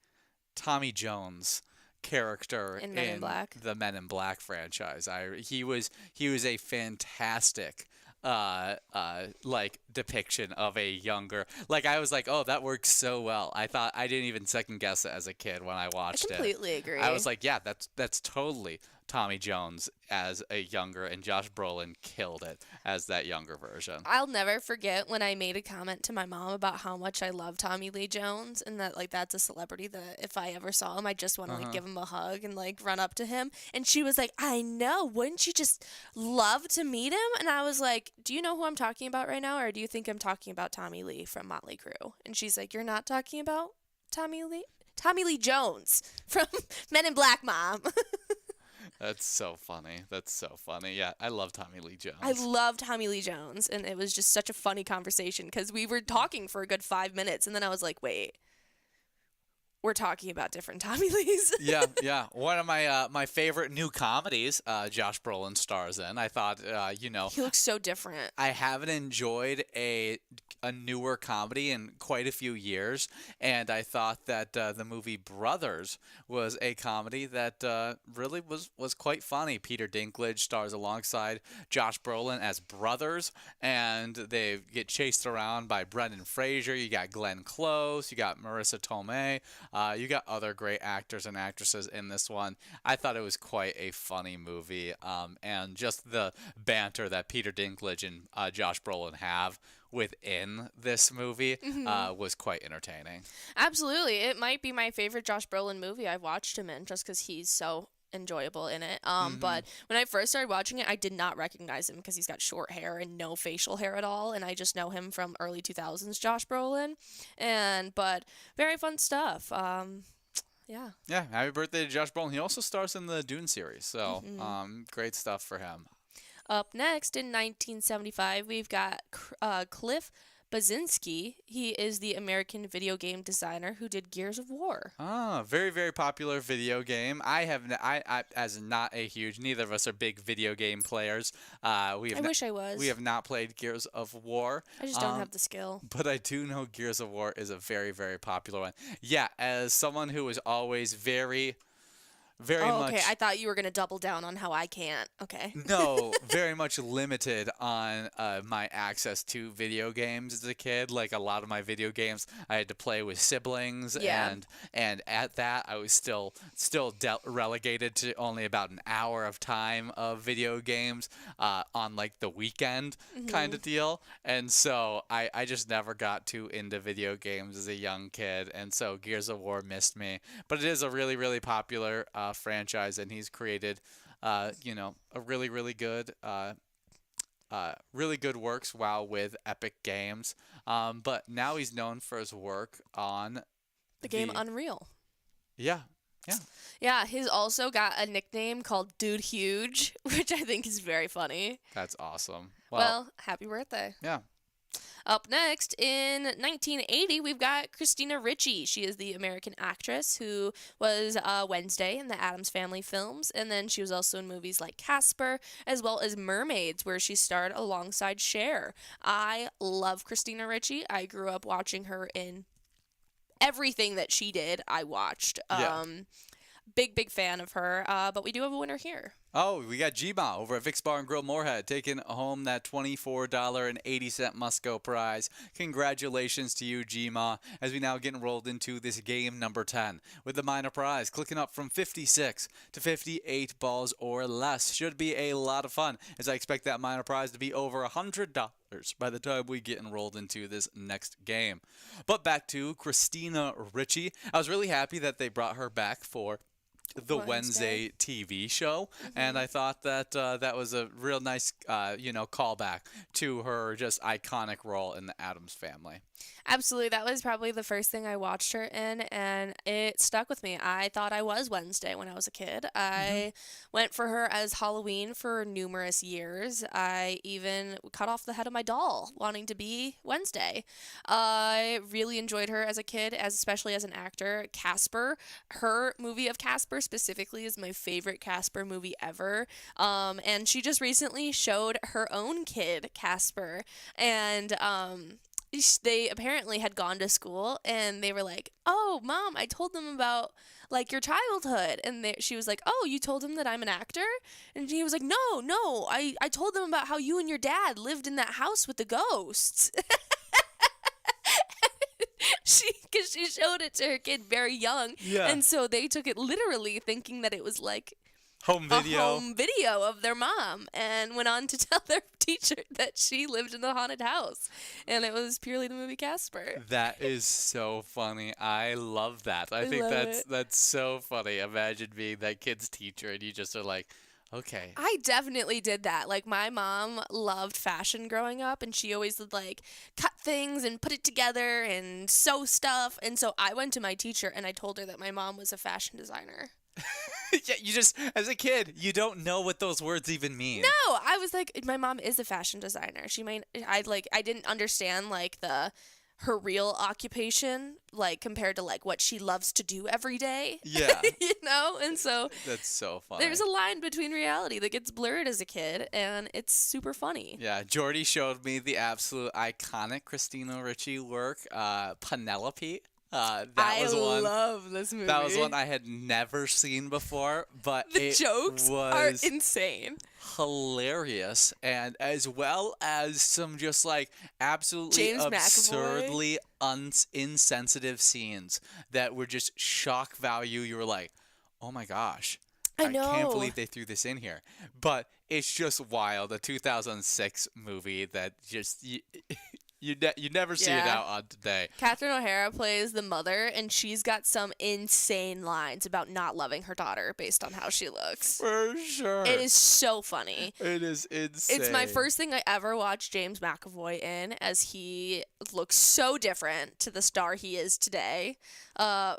Tommy Jones character In Men in Black. the Men in Black franchise. He was a fantastic like depiction of a younger, like I was like, oh, that works so well. I didn't even second guess it as a kid when I watched it. I completely agree. I was like, yeah, that's totally Tommy Jones as a younger, and Josh Brolin killed it as that younger version. I'll never forget when I made a comment to my mom about how much I love Tommy Lee Jones and that like that's a celebrity that if I ever saw him, I just want to like give him a hug and like run up to him. And she was like, I know, wouldn't you just love to meet him? And I was like, do you know who I'm talking about right now, or do you think I'm talking about Tommy Lee from Motley Crue? And she's like, you're not talking about Tommy Lee Jones from Men in Black, Mom. That's so funny. Yeah, I love Tommy Lee Jones. I love Tommy Lee Jones, and it was just such a funny conversation because we were talking for a good 5 minutes, and then I was like, wait, we're talking about different Tommy Lees. Yeah. One of my favorite new comedies, Josh Brolin stars in. I thought, He looks so different. I haven't enjoyed a newer comedy in quite a few years, and I thought that the movie Brothers was a comedy that really was quite funny. Peter Dinklage stars alongside Josh Brolin as brothers, and they get chased around by Brendan Fraser. You got Glenn Close, you got Marissa Tomei, you got other great actors and actresses in this one. I thought it was quite a funny movie, and just the banter that Peter Dinklage and Josh Brolin have within this movie was quite entertaining. Absolutely. It might be my favorite Josh Brolin movie I've watched him in just because he's so enjoyable in it. But when I first started watching it, I did not recognize him because he's got short hair and no facial hair at all, and I just know him from early 2000s Josh Brolin. But very fun stuff. Yeah. Yeah, happy birthday to Josh Brolin. He also stars in the Dune series, so great stuff for him. Up next in 1975, we've got Cliff Basinski. He is the American video game designer who did Gears of War. Ah, very, very popular video game. I as not a huge, neither of us are big video game players. I wish I was. We have not played Gears of War. I just don't have the skill. But I do know Gears of War is a very, very popular one. Yeah, as someone who was always very much. Okay. I thought you were going to double down on how I can't. Okay. No, very much limited on my access to video games as a kid. Like a lot of my video games, I had to play with siblings, and at that, I was still relegated to only about an hour of time of video games on like the weekend kind of deal. And so I just never got too into video games as a young kid, and so Gears of War missed me. But it is a really, really popular franchise, and he's created a really, really good works while with Epic Games, but now he's known for his work on the game Unreal. Yeah. He's also got a nickname called Dude Huge, which I think is very funny. That's awesome. Well, happy birthday. Yeah. Up next, in 1980, we've got Christina Ricci. She is the American actress who was Wednesday in the Addams Family films, and then she was also in movies like Casper, as well as Mermaids, where she starred alongside Cher. I love Christina Ricci. I grew up watching her in everything that she did. I watched. Big fan of her. But we do have a winner here. Oh, we got G-Ma over at Vic's Bar and Grill Moorhead taking home that $24.80 must-go prize. Congratulations to you, G-Ma, as we now get enrolled into this game number 10 with the minor prize clicking up from 56 to 58 balls or less. Should be a lot of fun, as I expect that minor prize to be over $100 by the time we get enrolled into this next game. But back to Christina Ricci. I was really happy that they brought her back for the Wednesday TV show, and I thought that that was a real nice, callback to her just iconic role in the Addams Family. Absolutely. That was probably the first thing I watched her in, and it stuck with me. I thought I was Wednesday when I was a kid. I went for her as Halloween for numerous years. I even cut off the head of my doll wanting to be Wednesday. I really enjoyed her as a kid, especially as an actor. Casper, her movie of Casper specifically is my favorite Casper movie ever. And she just recently showed her own kid, Casper, and they apparently had gone to school, and they were like, "Oh, Mom, I told them about like your childhood," and she was like, "Oh, you told them that I'm an actor?" And he was like, No, I told them about how you and your dad lived in that house with the ghosts." Because she showed it to her kid very young, and so they took it literally, thinking that it was like a home video of their mom, and went on to tell their teacher that she lived in the haunted house, and it was purely the movie Casper. That is so funny. I love that. I think that's so funny. Imagine being that kid's teacher and you just are like, okay. I definitely did that. Like, my mom loved fashion growing up, and she always would like cut things and put it together and sew stuff, and so I went to my teacher and I told her that my mom was a fashion designer. Yeah, you just, as a kid, you don't know what those words even mean. No, I was like, my mom is a fashion designer. I didn't understand like her real occupation, like compared to like what she loves to do every day. Yeah. And so that's so funny. There's a line between reality that gets blurred as a kid, and it's super funny. Yeah, Jordy showed me the absolute iconic Christina Ricci work, Penelope. I love this movie. That was one I had never seen before, but the jokes are insane, hilarious, and as well as some just like absolutely James absurdly insensitive scenes that were just shock value. You were like, oh my gosh, I can't believe they threw this in here. But it's just wild. A 2006 movie that just you never see it out on today. Catherine O'Hara plays the mother, and she's got some insane lines about not loving her daughter based on how she looks. For sure. It is so funny. It is insane. It's my first thing I ever watched James McAvoy in, as he looks so different to the star he is today.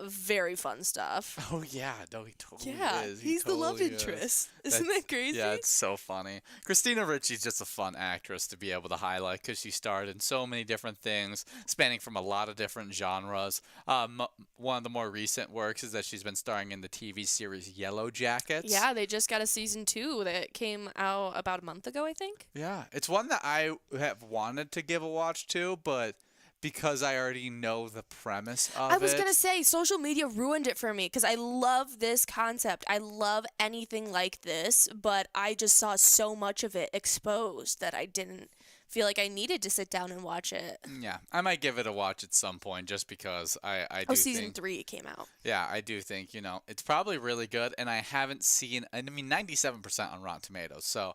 Very fun stuff. Oh, yeah. No, he totally is. He's the love interest. Isn't that crazy? Yeah, it's so funny. Christina Ricci's just a fun actress to be able to highlight, because she starred in so many different things, spanning from a lot of different genres. One of the more recent works is that she's been starring in the TV series Yellow Jackets. Yeah, they just got a season 2 that came out about a month ago, I think. Yeah, it's one that I have wanted to give a watch to, but because I already know the premise of it. I was going to say, social media ruined it for me, because I love this concept. I love anything like this, but I just saw so much of it exposed that I didn't feel like I needed to sit down and watch it. Yeah, I might give it a watch at some point, just because I do think... season 3 came out. Yeah, I do think, it's probably really good, and I haven't seen... 97% on Rotten Tomatoes, so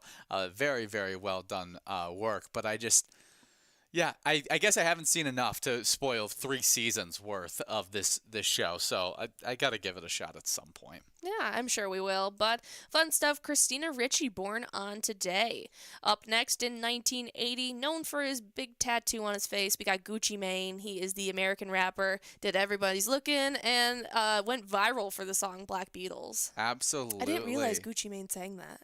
very, very well done work, but I just... Yeah, I guess I haven't seen enough to spoil 3 seasons worth of this show, so I got to give it a shot at some point. Yeah, I'm sure we will. But fun stuff, Christina Ricci, born on today. Up next in 1980, known for his big tattoo on his face, we got Gucci Mane. He is the American rapper, did Everybody's Looking, and went viral for the song Black Beatles. Absolutely. I didn't realize Gucci Mane sang that.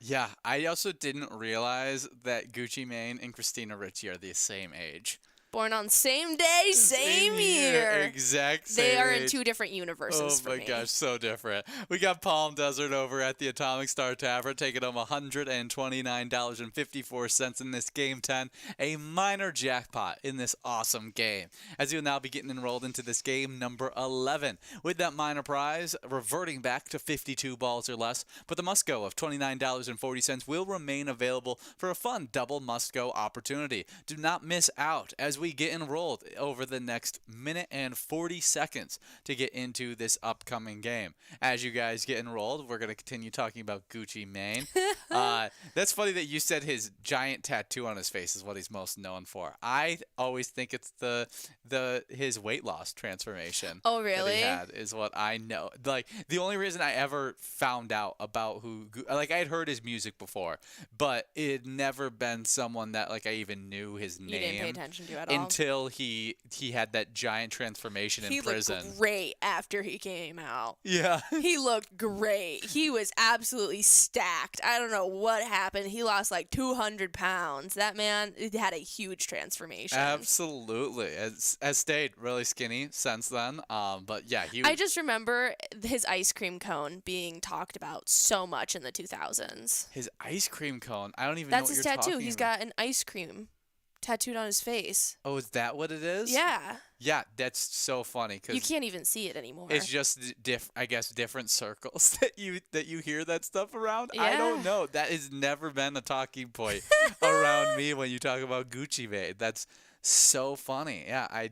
Yeah, I also didn't realize that Gucci Mane and Christina Ricci are the same age. Born on same day, same year. exact same They are in age. 2 different universes for Oh my me. gosh, so different. We got Palm Desert over at the Atomic Star Tavern taking home $129.54 in this Game 10, a minor jackpot in this awesome game. As you'll now be getting enrolled into this game number 11, with that minor prize reverting back to 52 balls or less, but the must-go of $29.40 will remain available for a fun double must-go opportunity. Do not miss out as we get enrolled over the next minute and 40 seconds to get into this upcoming game. As you guys get enrolled, we're going to continue talking about Gucci Mane. That's funny that you said his giant tattoo on his face is what he's most known for. I always think it's his weight loss transformation. Oh, That really? he had is what I know. Like, the only reason I ever found out about I had heard his music before, but it had never been someone that like I even knew his name You didn't pay attention to at all. until he had that giant transformation in prison. He looked great after he came out. Yeah. He looked great. He was absolutely stacked. I don't know what happened. He lost like 200 pounds. That man had a huge transformation. Absolutely. Has stayed really skinny since then. But yeah, I just remember his ice cream cone being talked about so much in the 2000s. his ice cream cone. I don't even That's know his what you're tattoo. talking He's about. got an ice cream tattooed on his face. Oh, is that what it is? Yeah. Yeah, that's so funny You because can't even see it anymore. it's just I guess different circles that you hear that stuff around. I don't Yeah. know. That has never been a talking point around me when you talk about Gucci Mane. That's so funny. Yeah,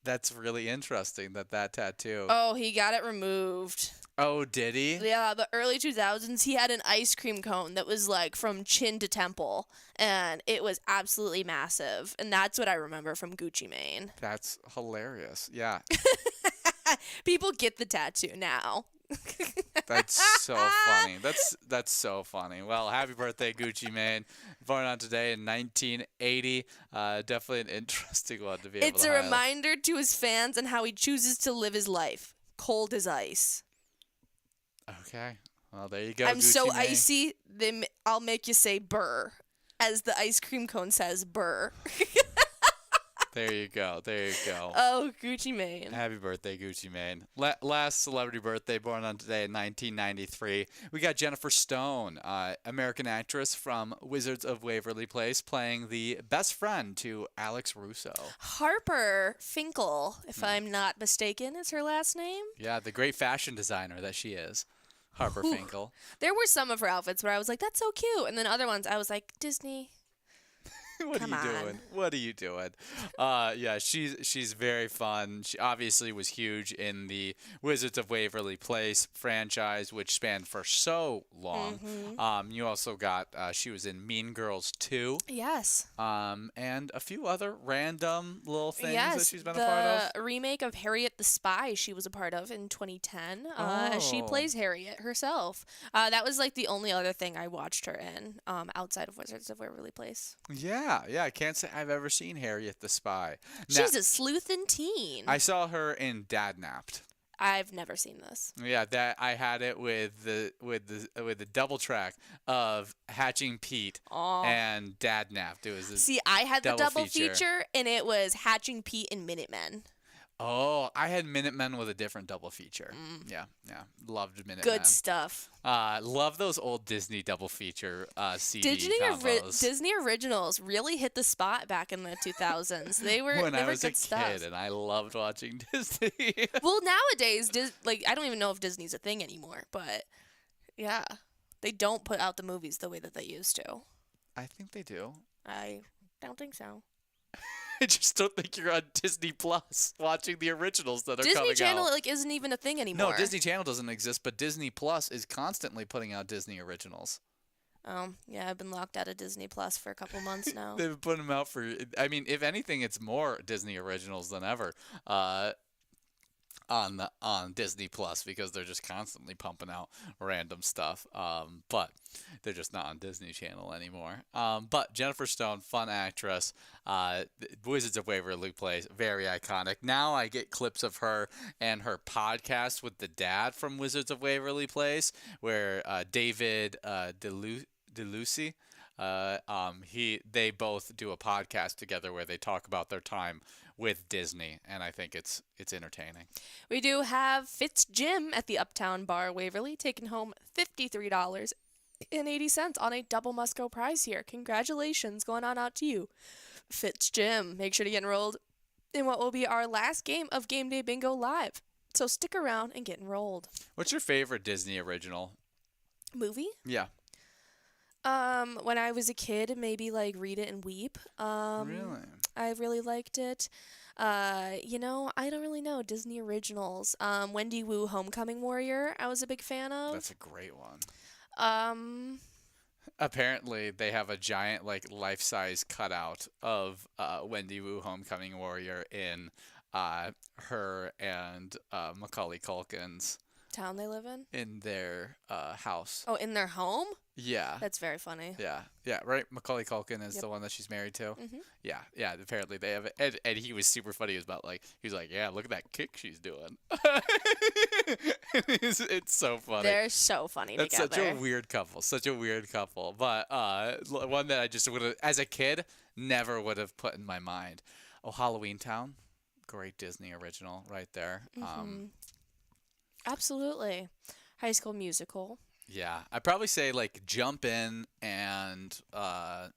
that's really interesting that tattoo. Oh, he got it removed. Oh, did he? Yeah, the early 2000s, he had an ice cream cone that was like from chin to temple, and it was absolutely massive. And that's what I remember from Gucci Mane. That's hilarious. Yeah. People get the tattoo now. That's so funny. That's so funny. Well, happy birthday, Gucci Mane. Born on today in 1980. Definitely an interesting one to be able It's to a highlight. reminder to his fans and how he chooses to live his life. Cold as ice. Okay. Well, there you go. I'm so Gucci Mane. icy, I'll make you say burr. As the ice cream cone says, burr. There you go. There you go. Oh, Gucci Mane. Happy birthday, Gucci Mane. Last celebrity birthday born on today in 1993. We got Jennifer Stone, American actress from Wizards of Waverly Place, playing the best friend to Alex Russo. Harper Finkel, if I'm not mistaken, is her last name. Yeah, the great fashion designer that she is. Harper Whew. Finkel. There were some of her outfits where I was like, that's so cute. And then other ones, I was like, Disney. What Come are you on. doing? What are you doing? Yeah, she's very fun. She obviously was huge in the Wizards of Waverly Place franchise, which spanned for so long. You also got she was in Mean Girls 2, Yes. and a few other random little things yes. that she's been a part of. The remake of Harriet the Spy she was a part of in 2010. She Oh. plays Harriet herself. That was like the only other thing I watched her in outside of Wizards of Waverly Place. Yeah, I can't say I've ever seen Harriet the Spy. She's a sleuth-in teen. I saw her in Dad Napped. I've never seen this. Yeah, that I had it with the double track of Hatching Pete Aw. and Dad Napped. It was See, I had the double double feature. feature, and it was Hatching Pete and Minutemen. Oh, I had Minutemen with a different double feature. Yeah, loved Minutemen. Good stuff. Love those old Disney double feature CD combos. Disney originals really hit the spot back in the 2000s. They were when they I were was a good stuff. kid and I loved watching Disney. Well, nowadays, I don't even know if Disney's a thing anymore, but yeah, they don't put out the movies the way that they used to. I think they do. I don't think so. I just don't think you're on Disney Plus watching the originals that are Disney coming Channel out. isn't even a thing anymore. No, Disney Channel doesn't exist, but Disney Plus is constantly putting out Disney originals. Yeah, I've been locked out of Disney Plus for a couple months now. They've been putting them out for. I mean, if anything, it's more Disney originals than ever. On Disney Plus because they're just constantly pumping out random stuff. But they're just not on Disney Channel anymore. But Jennifer Stone, fun actress. Wizards of Waverly Place, very iconic. Now I get clips of her and her podcast with the dad from Wizards of Waverly Place, where David DeLucy. They both do a podcast together where they talk about their time with Disney, and I think it's entertaining. We do have Fitz Jim at the Uptown Bar Waverly taking home $53.80 on a double must-go prize here. Congratulations going on out to you, Fitz Jim. Make sure to get enrolled in what will be our last game of Game Day Bingo Live. So stick around and get enrolled. What's your favorite Disney original? Movie? Yeah. When I was a kid, maybe like Read It and Weep. Really? I really liked it. I don't really know Disney originals. Wendy Wu Homecoming Warrior, I was a big fan of. That's a great one. Um, Apparently, they have a giant, like, life-size cutout of Wendy Wu Homecoming Warrior in her and Macaulay Culkin's Town they live in their house. Oh, in their home? Yeah. That's very funny. Yeah, right? Macaulay Culkin is Yep. the one that she's married to. Mhm. Yeah, apparently they have it. And he was super funny. He was like, yeah, look at that kick she's doing. It's so funny. They're so funny That's together. such a weird couple. But one that I just would have, as a kid, never would have put in my mind. Oh, Halloween Town. Great Disney original right there. Absolutely. High School Musical. Yeah, I'd probably say like Jump In and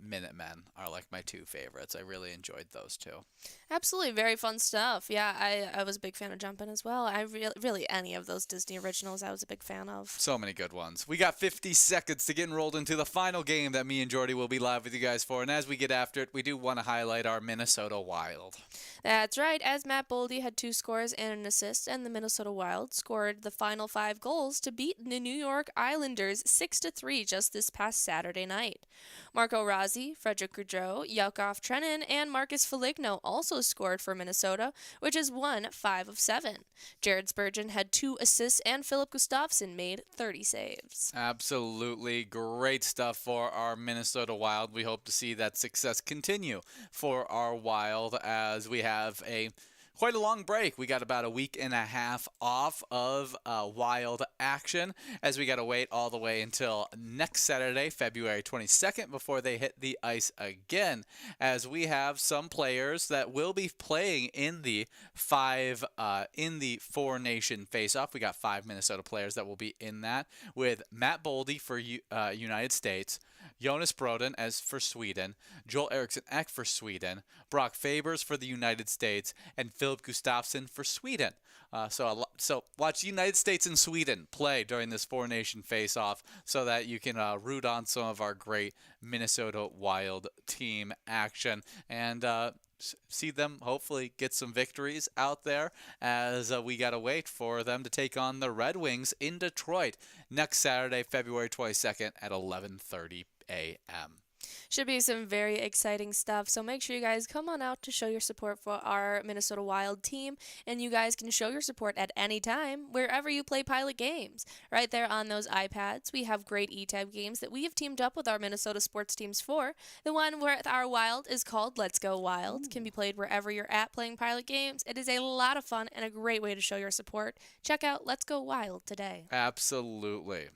Minutemen are like my two favorites. I really enjoyed those two. Absolutely, very fun stuff. Yeah, I was a big fan of Jumpin' as well. Really any of those Disney originals I was a big fan of. So many good ones. We got 50 seconds to get enrolled into the final game that me and Jordy will be live with you guys for. And as we get after it, we do want to highlight our Minnesota Wild. That's right, as Matt Boldy had 2 scores and an assist, and the Minnesota Wild scored the final 5 goals to beat the New York Islanders 6-3 just this past Saturday night. Marco Rossi, Frederick Gaudreau, Yakov Trenin, and Marcus Foligno also scored for Minnesota, which is won 5 of 7. Jared Spurgeon had 2 assists, and Philip Gustafsson made 30 saves. Absolutely great stuff for our Minnesota Wild. We hope to see that success continue for our Wild as we have quite a long break. We got about a week and a half off of Wild action as we got to wait all the way until next Saturday, February 22nd, before they hit the ice again, as we have some players that will be playing in the Four Nation face-off. We got 5 Minnesota players that will be in that, with Matt Boldy for United States, Jonas Broden as for Sweden, Joel Eriksson Ek for Sweden, Brock Fabers for the United States, and Philip Gustafsson for Sweden. So watch the United States and Sweden play during this Four Nation face-off so that you can root on some of our great Minnesota Wild team action and see them hopefully get some victories out there as we got to wait for them to take on the Red Wings in Detroit next Saturday, February 22nd at 11:30 a.m. Should be some very exciting stuff, so make sure you guys come on out to show your support for our Minnesota Wild team, and you guys can show your support at any time wherever you play Pilot games. Right there on those iPads, we have great E-Tab games that we have teamed up with our Minnesota sports teams for. The one with our Wild is called Let's Go Wild. Can be played wherever you're at playing Pilot games. It is a lot of fun and a great way to show your support. Check out Let's Go Wild today. Absolutely.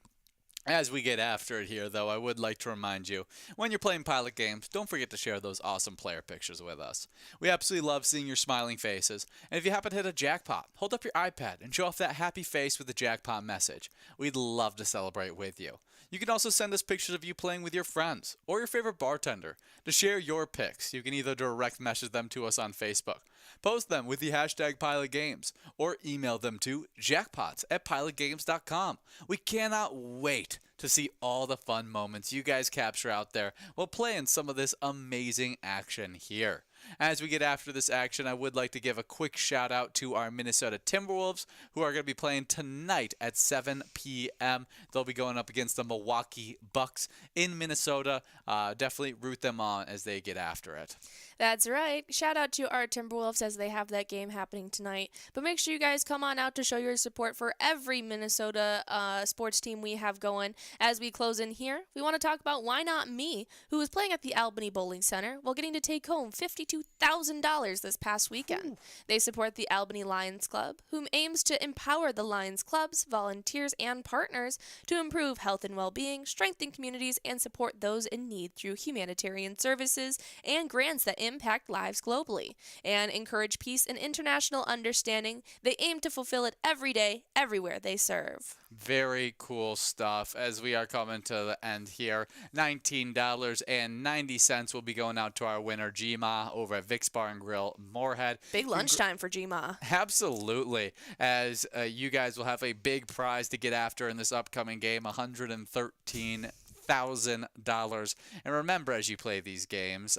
As we get after it here, though, I would like to remind you, when you're playing Pilot games, don't forget to share those awesome player pictures with us. We absolutely love seeing your smiling faces, and if you happen to hit a jackpot, hold up your iPad and show off that happy face with the jackpot message. We'd love to celebrate with you. You can also send us pictures of you playing with your friends or your favorite bartender. To share your pics, you can either direct message them to us on Facebook, post them with the hashtag PilotGames, or email them to jackpots@pilotgames.com. We cannot wait to see all the fun moments you guys capture out there while playing some of this amazing action here. As we get after this action, I would like to give a quick shout out to our Minnesota Timberwolves, who are going to be playing tonight at 7 p.m. They'll be going up against the Milwaukee Bucks in Minnesota. Definitely root them on as they get after it. That's right. Shout out to our Timberwolves as they have that game happening tonight. But make sure you guys come on out to show your support for every Minnesota sports team we have going. As we close in here, we want to talk about Why Not Me, who is playing at the Albany Bowling Center while getting to take home $52 $32,000 this past weekend. They support the Albany Lions Club, whom aims to empower the Lions clubs, volunteers, and partners to improve health and well-being, strengthen communities, and support those in need through humanitarian services and grants that impact lives globally, and encourage peace and international understanding. They aim to fulfill it every day, everywhere they serve. Very cool stuff. As we are coming to the end here, $19.90 will be going out to our winner, Gma, over at Vic's Bar and Grill, Moorhead. Big lunchtime for Gma. Absolutely. As you guys will have a big prize to get after in this upcoming game, $113,000. And remember, as you play these games,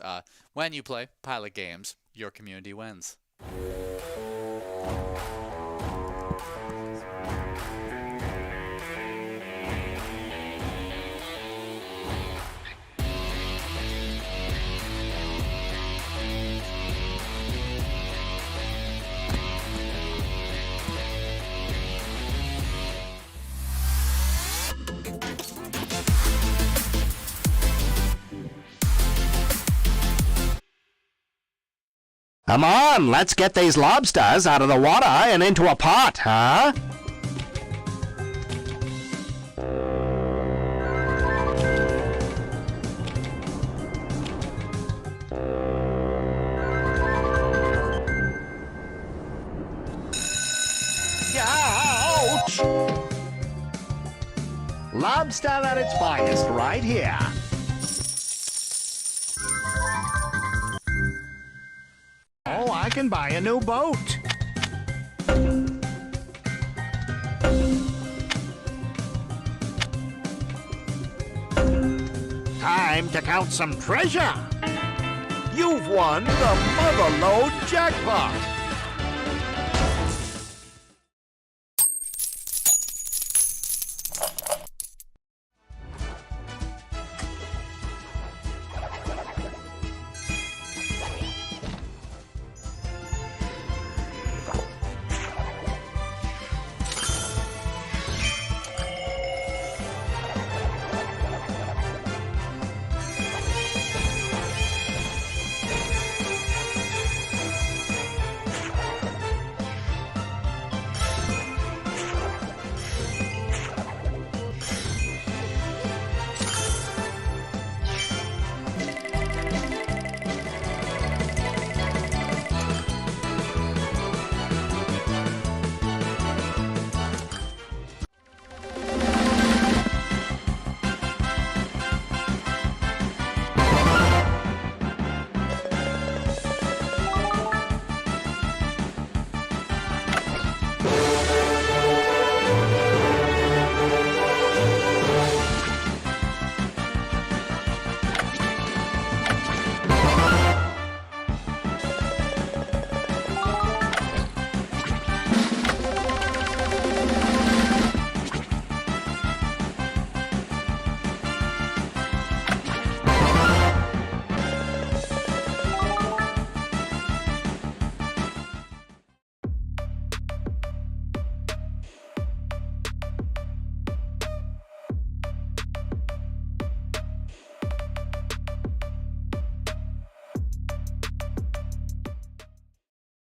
when you play Pilot Games, your community wins. Come on, let's get these lobsters out of the water and into a pot, huh? Ouch! Lobster at its finest right here. Oh, I can buy a new boat. Time to count some treasure. You've won the Motherlode Jackpot.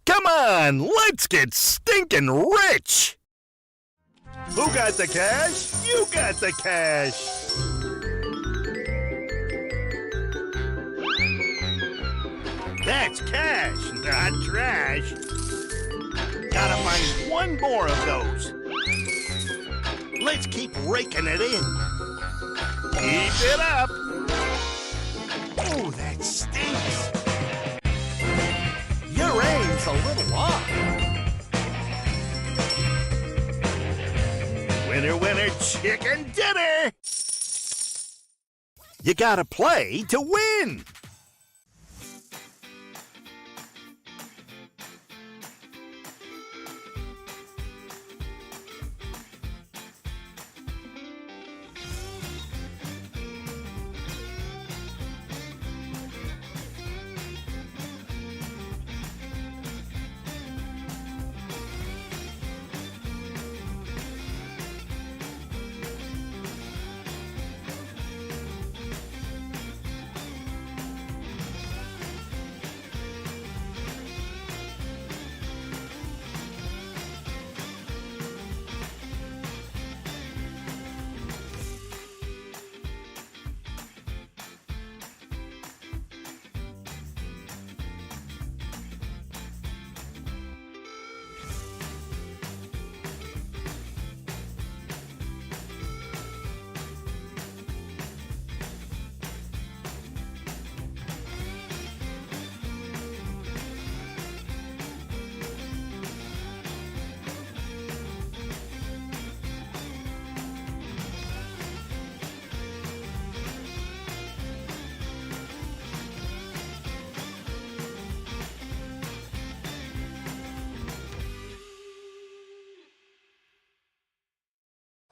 Come on, let's get stinking rich! Who got the cash? You got the cash! That's cash, not trash. Gotta find one more of those. Let's keep raking it in. Keep it up! Oh, that stinks! Your aim's a little off. Winner, winner, chicken dinner! You gotta play to win!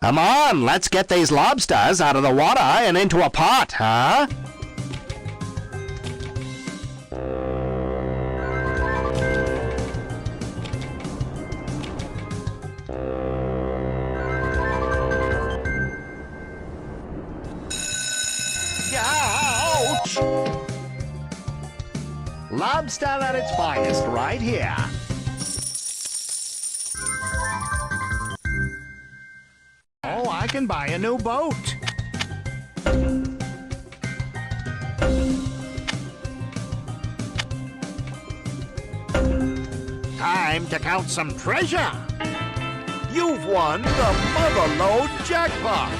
Come on, let's get these lobsters out of the water and into a pot, huh? Ouch! Lobster at its finest right here. Oh, I can buy a new boat. Time to count some treasure. You've won the Motherlode Jackpot.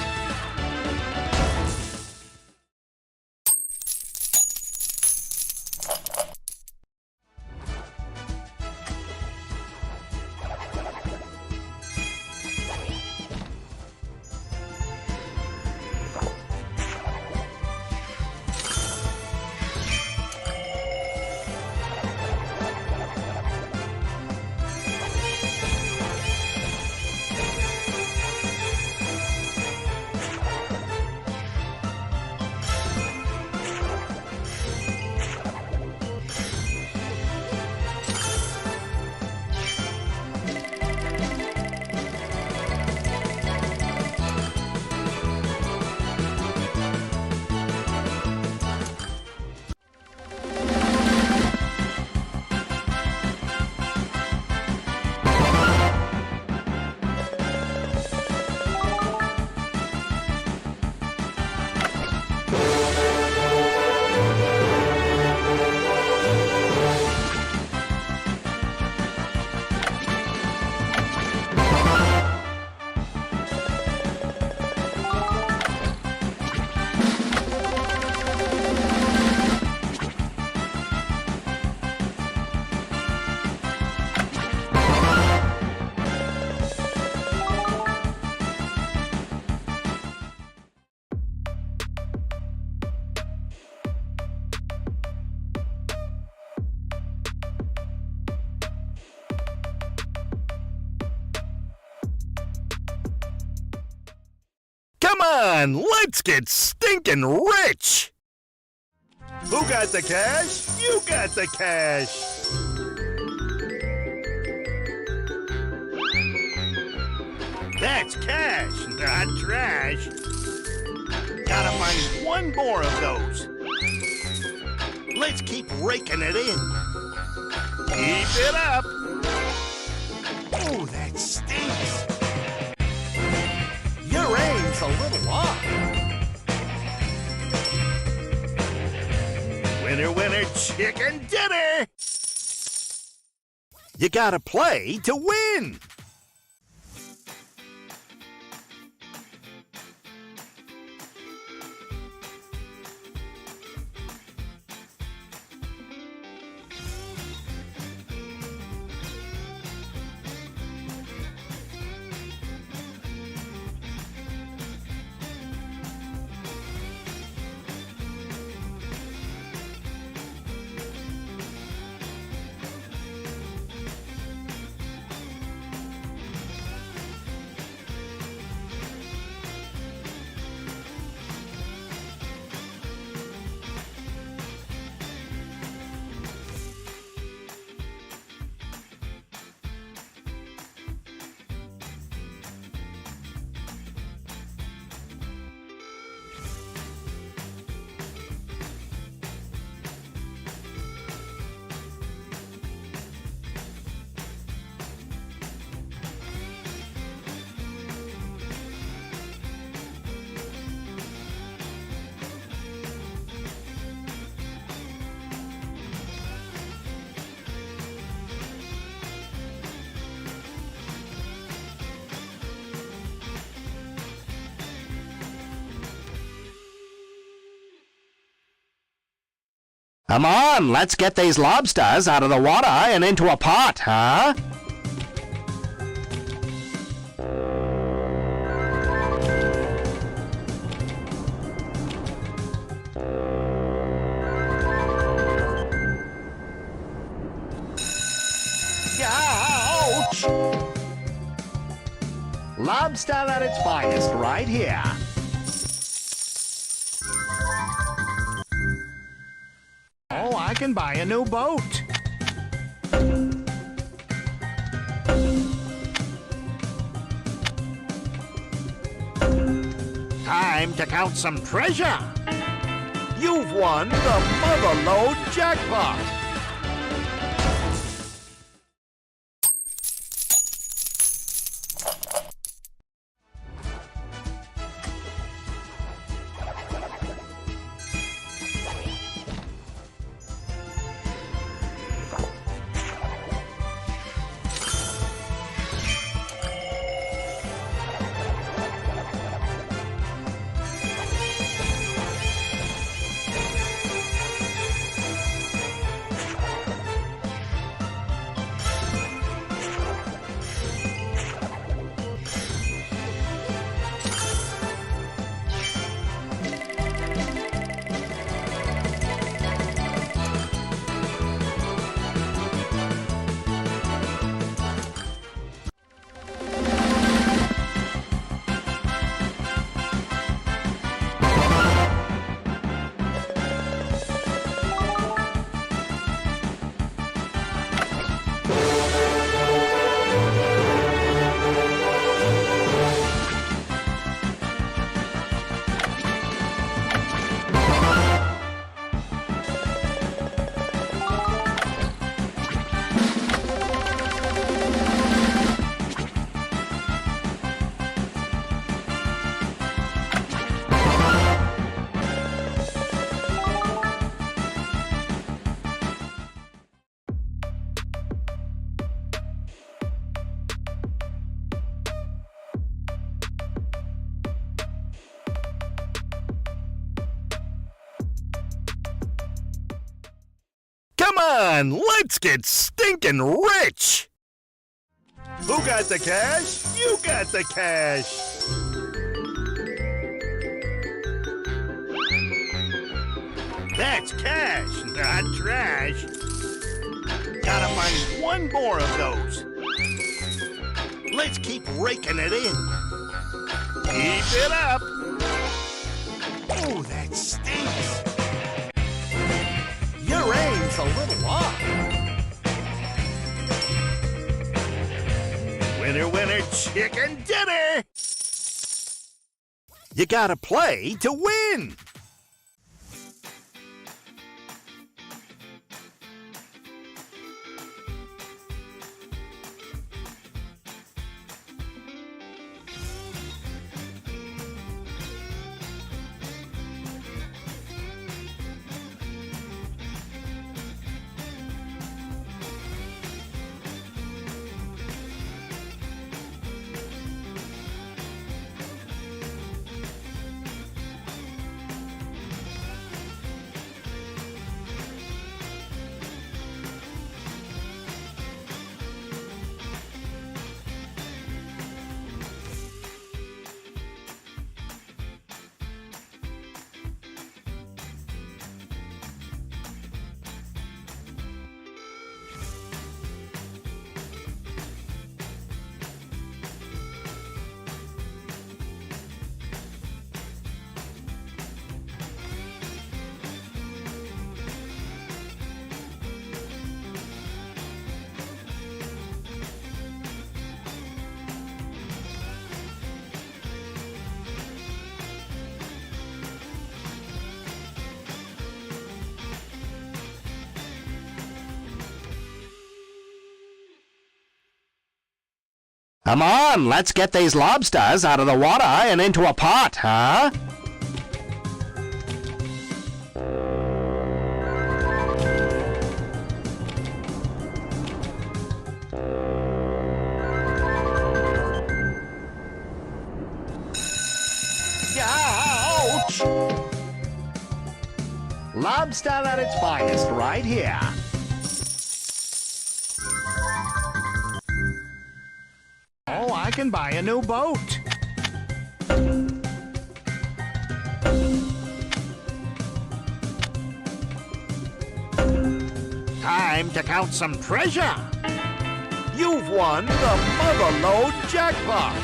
Come on, let's get stinking rich! Who got the cash? You got the cash! That's cash, not trash. Gotta find one more of those. Let's keep raking it in. Keep it up. Oh, that stinks. Your aim's a little off. Winner, winner, chicken dinner! You gotta play to win! Come on, let's get these lobsters out of the water and into a pot, huh? Ouch! Lobster at its finest right here. Oh, I can buy a new boat. Time to count some treasure. You've won the Motherload Jackpot. Come on, let's get stinking rich! Who got the cash? You got the cash! That's cash, not trash. Gotta find one more of those. Let's keep raking it in. Keep it up. Oh, that stinks. Your aim's a little off. Winner, winner, chicken dinner! You gotta play to win! Come on, let's get these lobsters out of the water and into a pot, huh? Ouch! Lobster at its finest right here. Oh, I can buy a new boat. Time to count some treasure. You've won the Motherload Jackpot.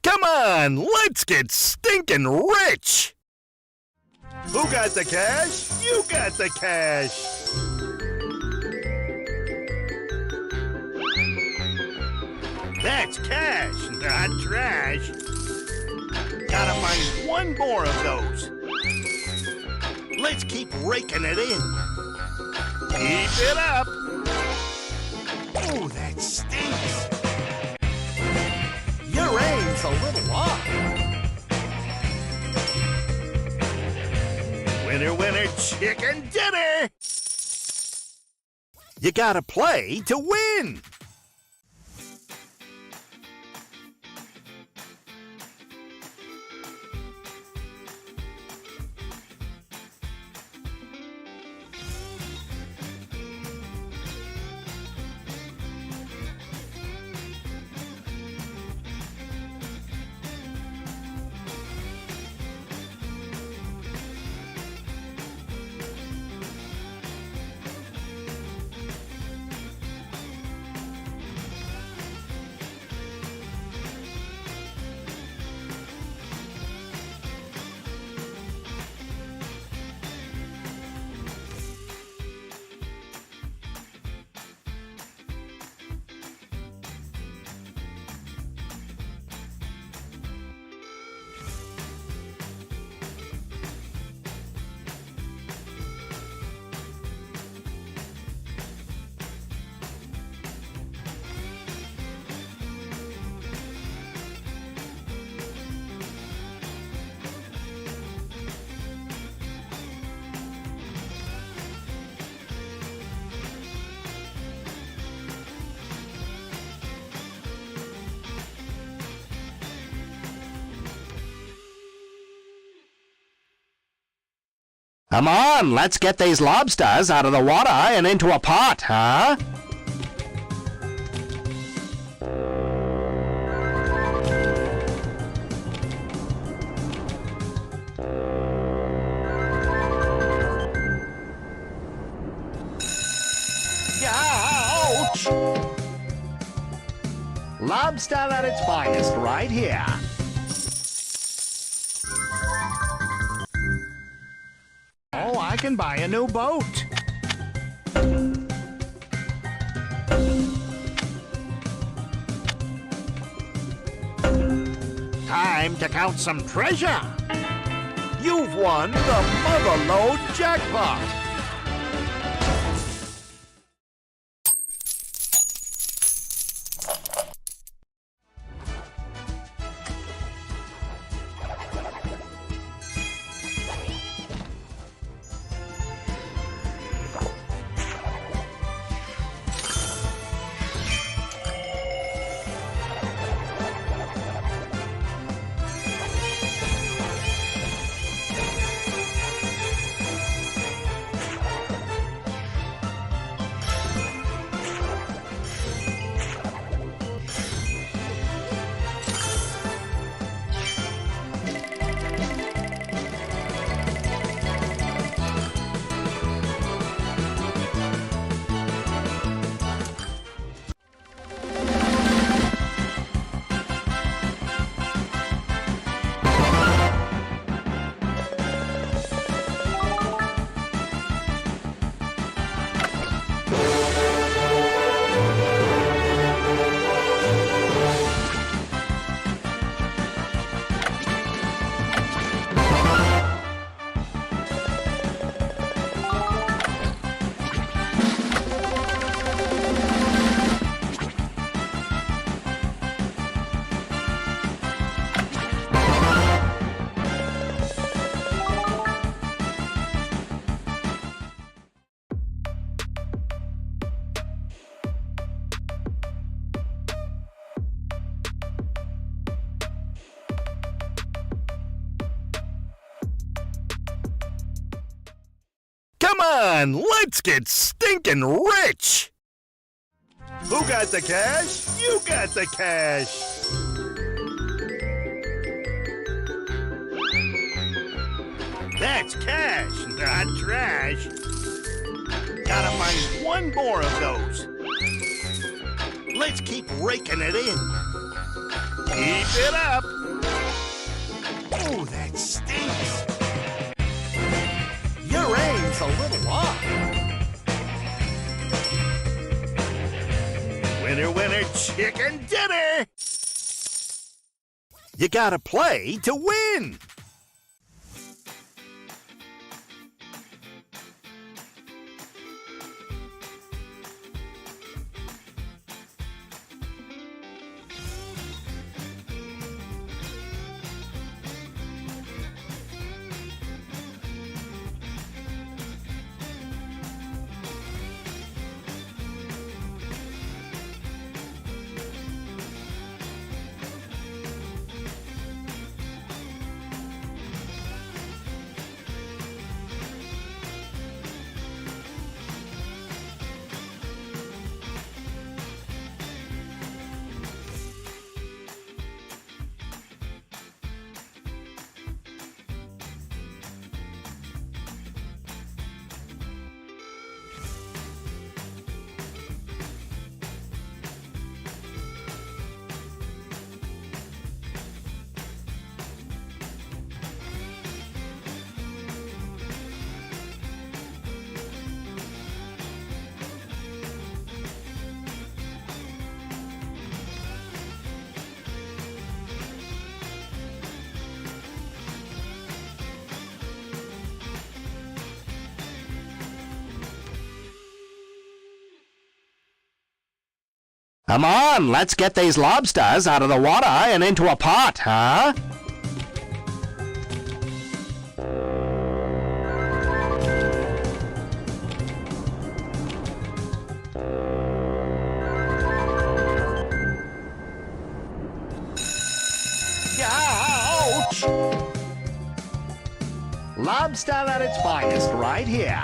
Come on, let's get stinking rich! Who got the cash? You got the cash! That's cash, not trash. Gotta find one more of those. Let's keep raking it in. Keep it up. Oh, that stinks. Your aim's a little off. Winner, winner, chicken dinner. You gotta play to win. Come on, let's get these lobsters out of the water and into a pot, huh? Ouch! Lobster at its finest right here. Oh, I can buy a new boat. Time to count some treasure. You've won the Motherlode Jackpot. Come on, let's get stinking rich! Who got the cash? You got the cash! That's cash, not trash. Gotta find one more of those. Let's keep raking it in. Keep Keep it up. Oh, that stinks. Your aim's a little off. Winner, winner, chicken dinner. You gotta play to win. Come on, let's get these lobsters out of the water and into a pot, huh? Ouch! Lobster at its finest right here.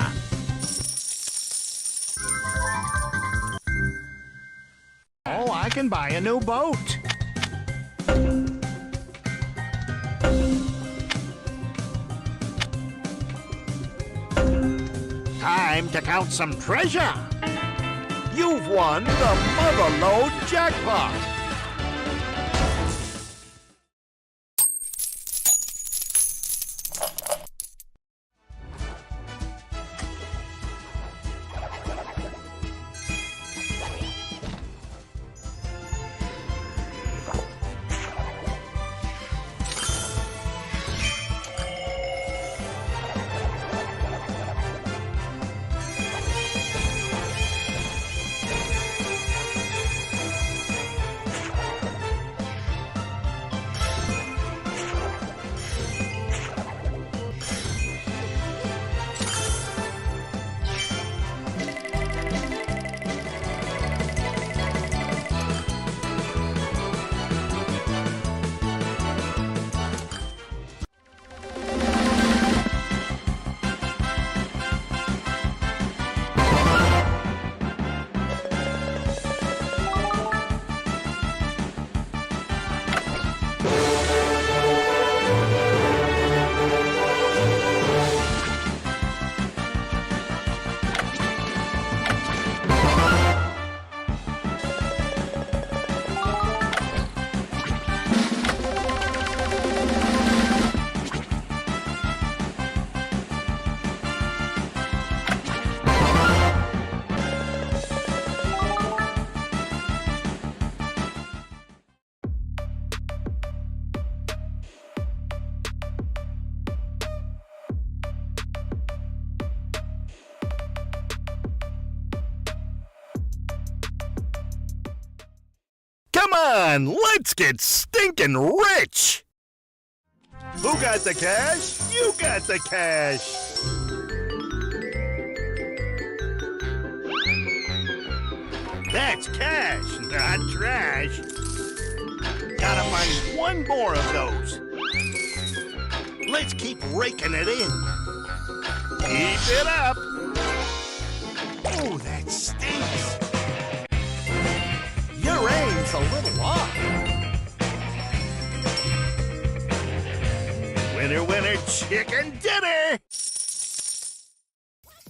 Oh, I can buy a new boat. Time to count some treasure. You've won the Motherlode Jackpot. Come on, let's get stinking rich! Who got the cash? You got the cash! That's cash, not trash. Gotta find one more of those. Let's keep raking it in. Keep it up. Oh, that stinks. Your aim's a little off. Winner, winner, chicken dinner!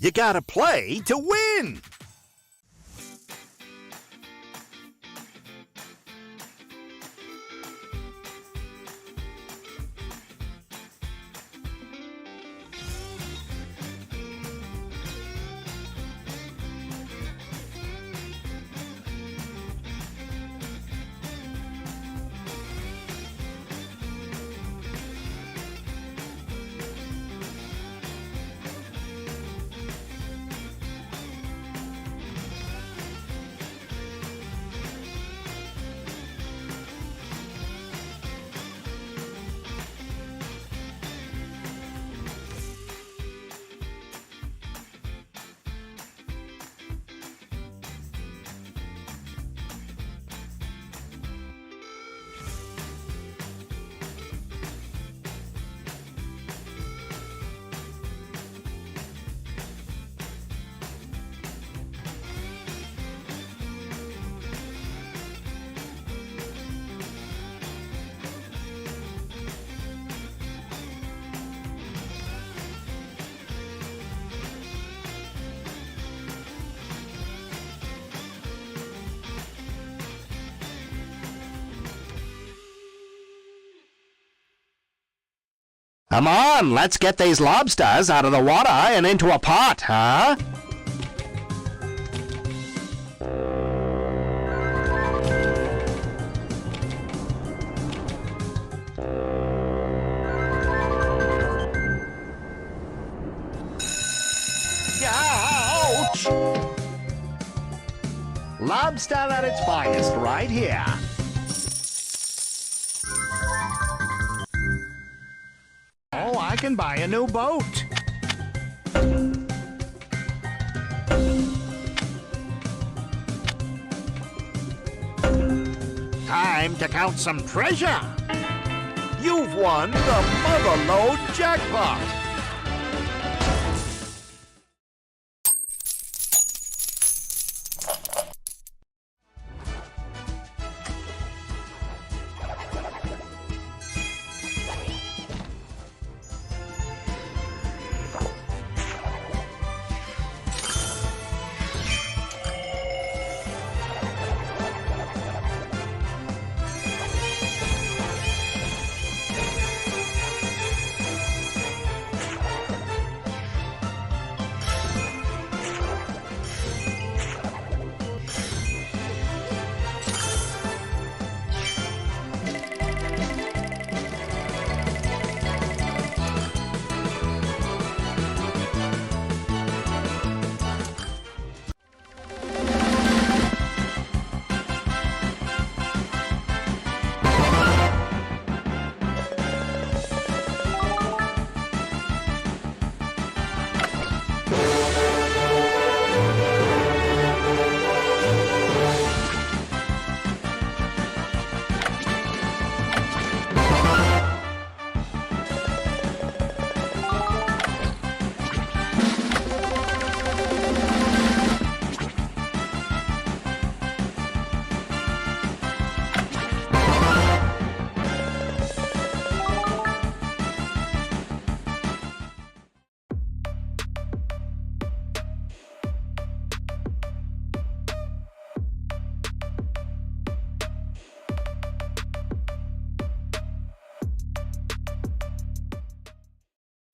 You gotta play to win! Come on, let's get these lobsters out of the water and into a pot, huh? Ouch! Lobster at its finest right here. Oh, I can buy a new boat. Time to count some treasure. You've won the Motherlode Jackpot.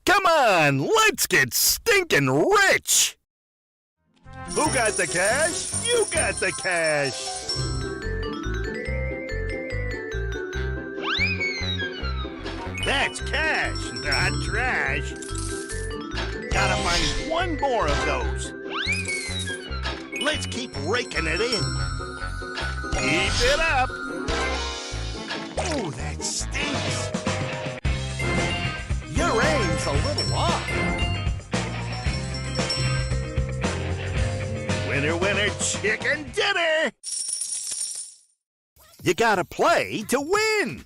Come on, let's get stinking rich! Who got the cash? You got the cash. That's cash, not trash. Gotta find one more of those. Let's keep raking it in. Keep it up. Oh, that stinks. Your aim's a little off. Winner, winner, chicken dinner! You gotta play to win!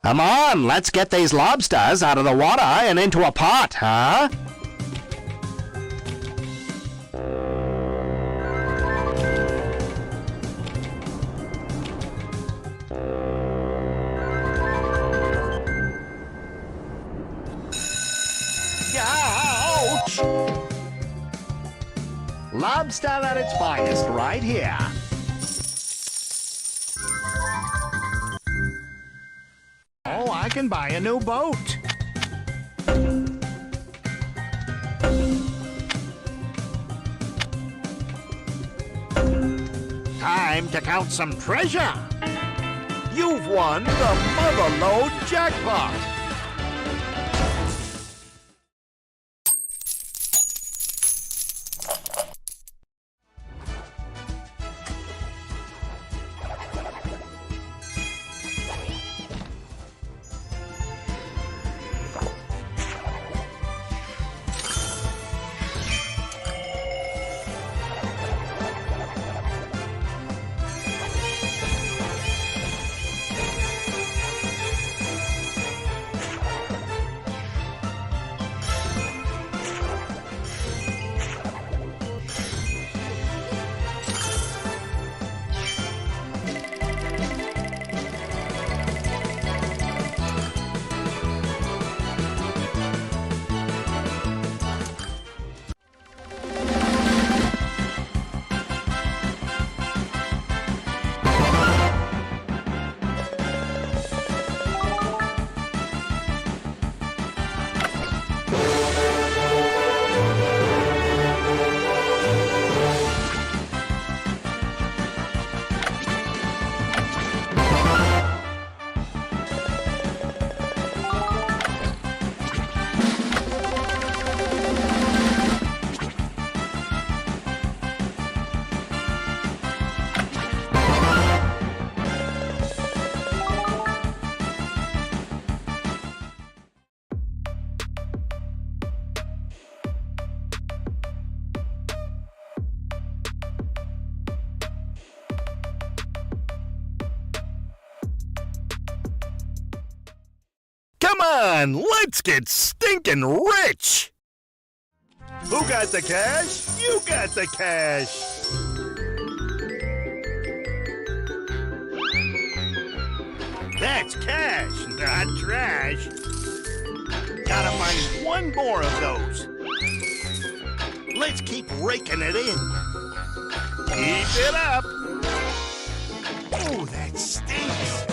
Come on, let's get these lobsters out of the water and into a pot, huh? Ouch! Lobster at its finest right here. Oh, I can buy a new boat. Time to count some treasure. You've won the Motherlode Jackpot. Come on, let's get stinking rich! Who got the cash? You got the cash! That's cash, not trash. Gotta find one more of those. Let's keep raking it in. Keep it up. Oh, that stinks.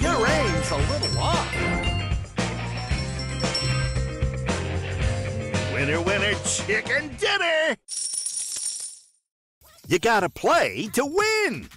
Your aim's a little off. Winner, winner, chicken dinner! You gotta play to win!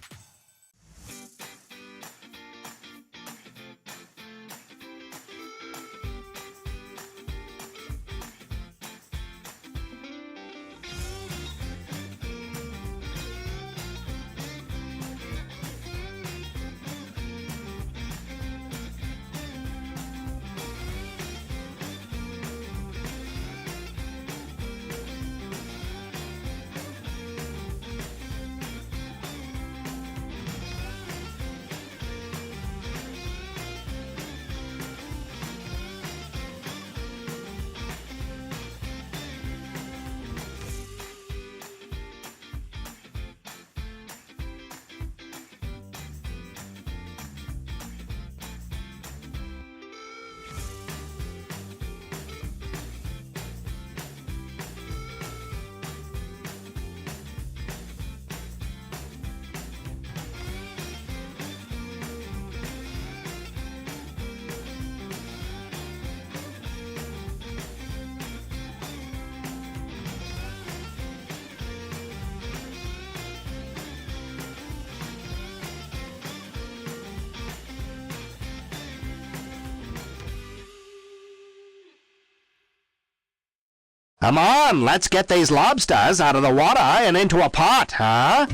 Come on, let's get these lobsters out of the water and into a pot, huh?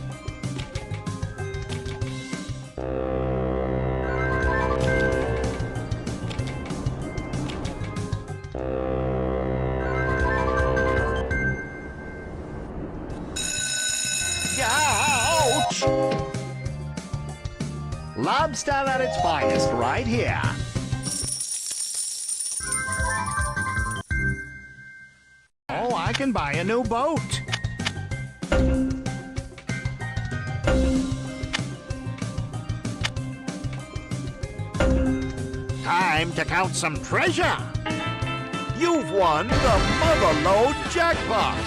Ouch! Lobster at its finest right here. Oh, I can buy a new boat. Time to count some treasure. You've won the Motherlode Jackpot.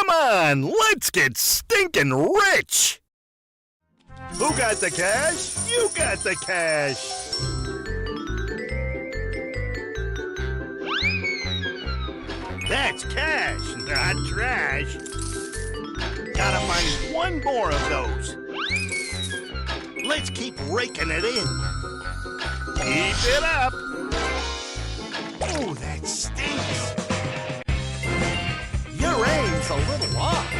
Come on, let's get stinking rich! Who got the cash? You got the cash. That's cash, not trash. Gotta find one more of those. Let's keep raking it in. Keep it up. Oh, that stinks. Your aim's a little off.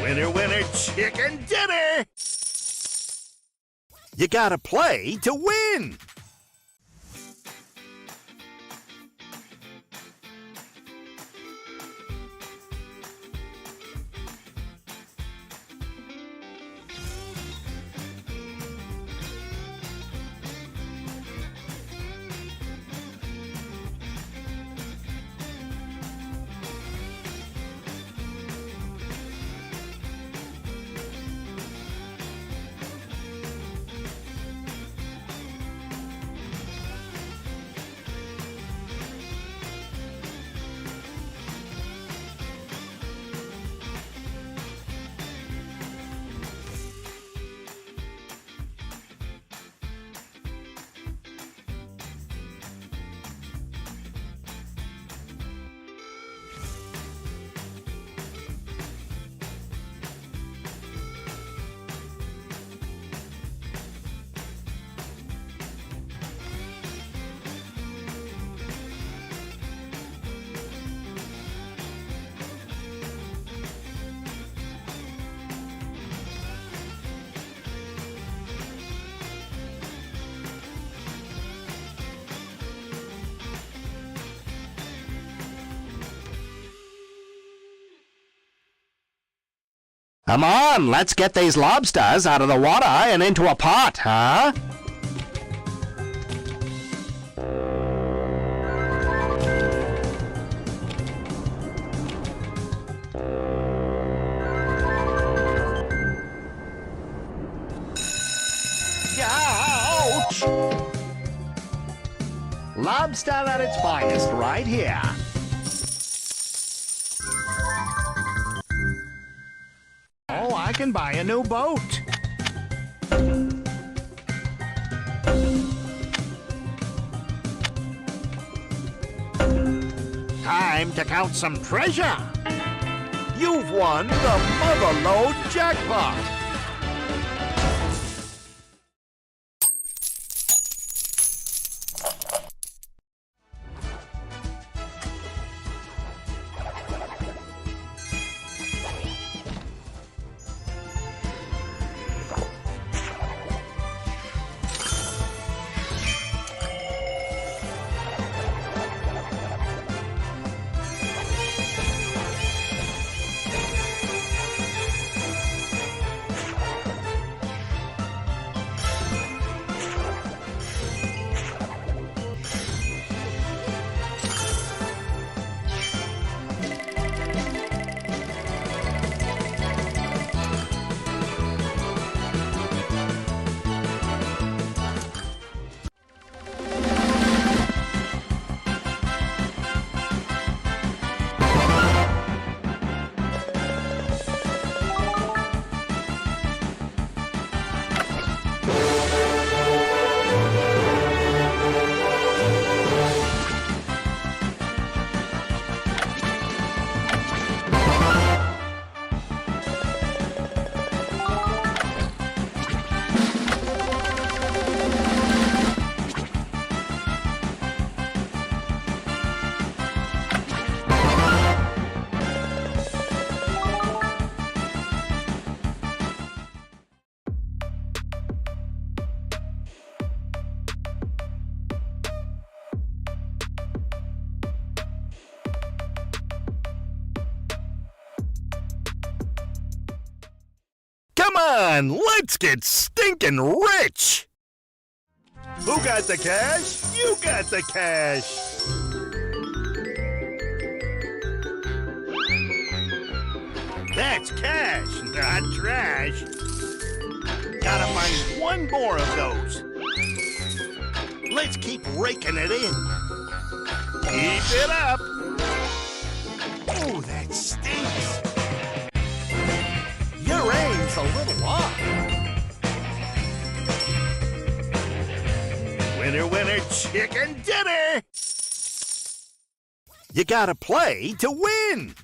Winner, winner, chicken dinner. You gotta play to win. Come on, let's get these lobsters out of the water and into a pot, huh? Ouch! Lobster at its finest right here. Oh, I can buy a new boat. Time to count some treasure. You've won the Motherlode jackpot. Come on, let's get stinking rich! Who got the cash? You got the cash. That's cash, not trash. Gotta find one more of those. Let's keep raking it in. Keep it up. that stinks. Your aim's a little off. Winner, winner, chicken dinner. You gotta play to win.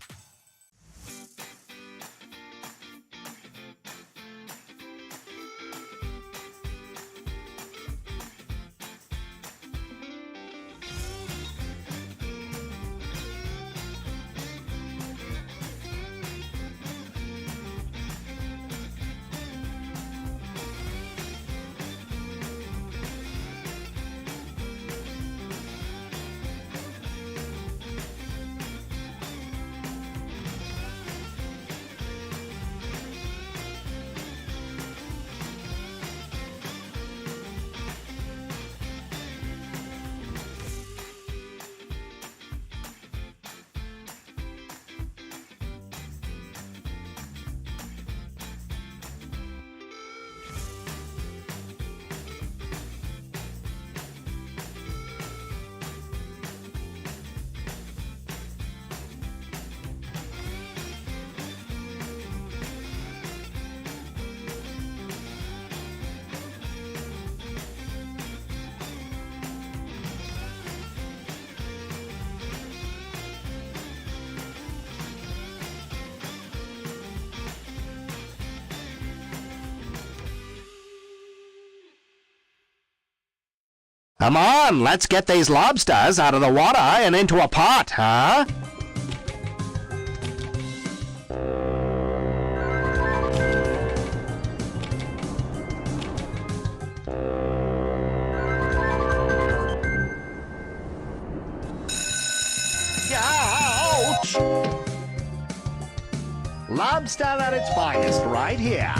Come on, let's get these lobsters out of the water and into a pot, huh? Ouch! Lobster at its finest right here.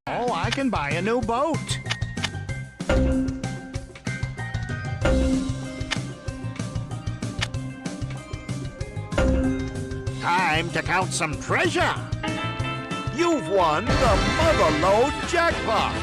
Oh, I can buy a new boat. Time to count some treasure. You've won the Motherlode jackpot.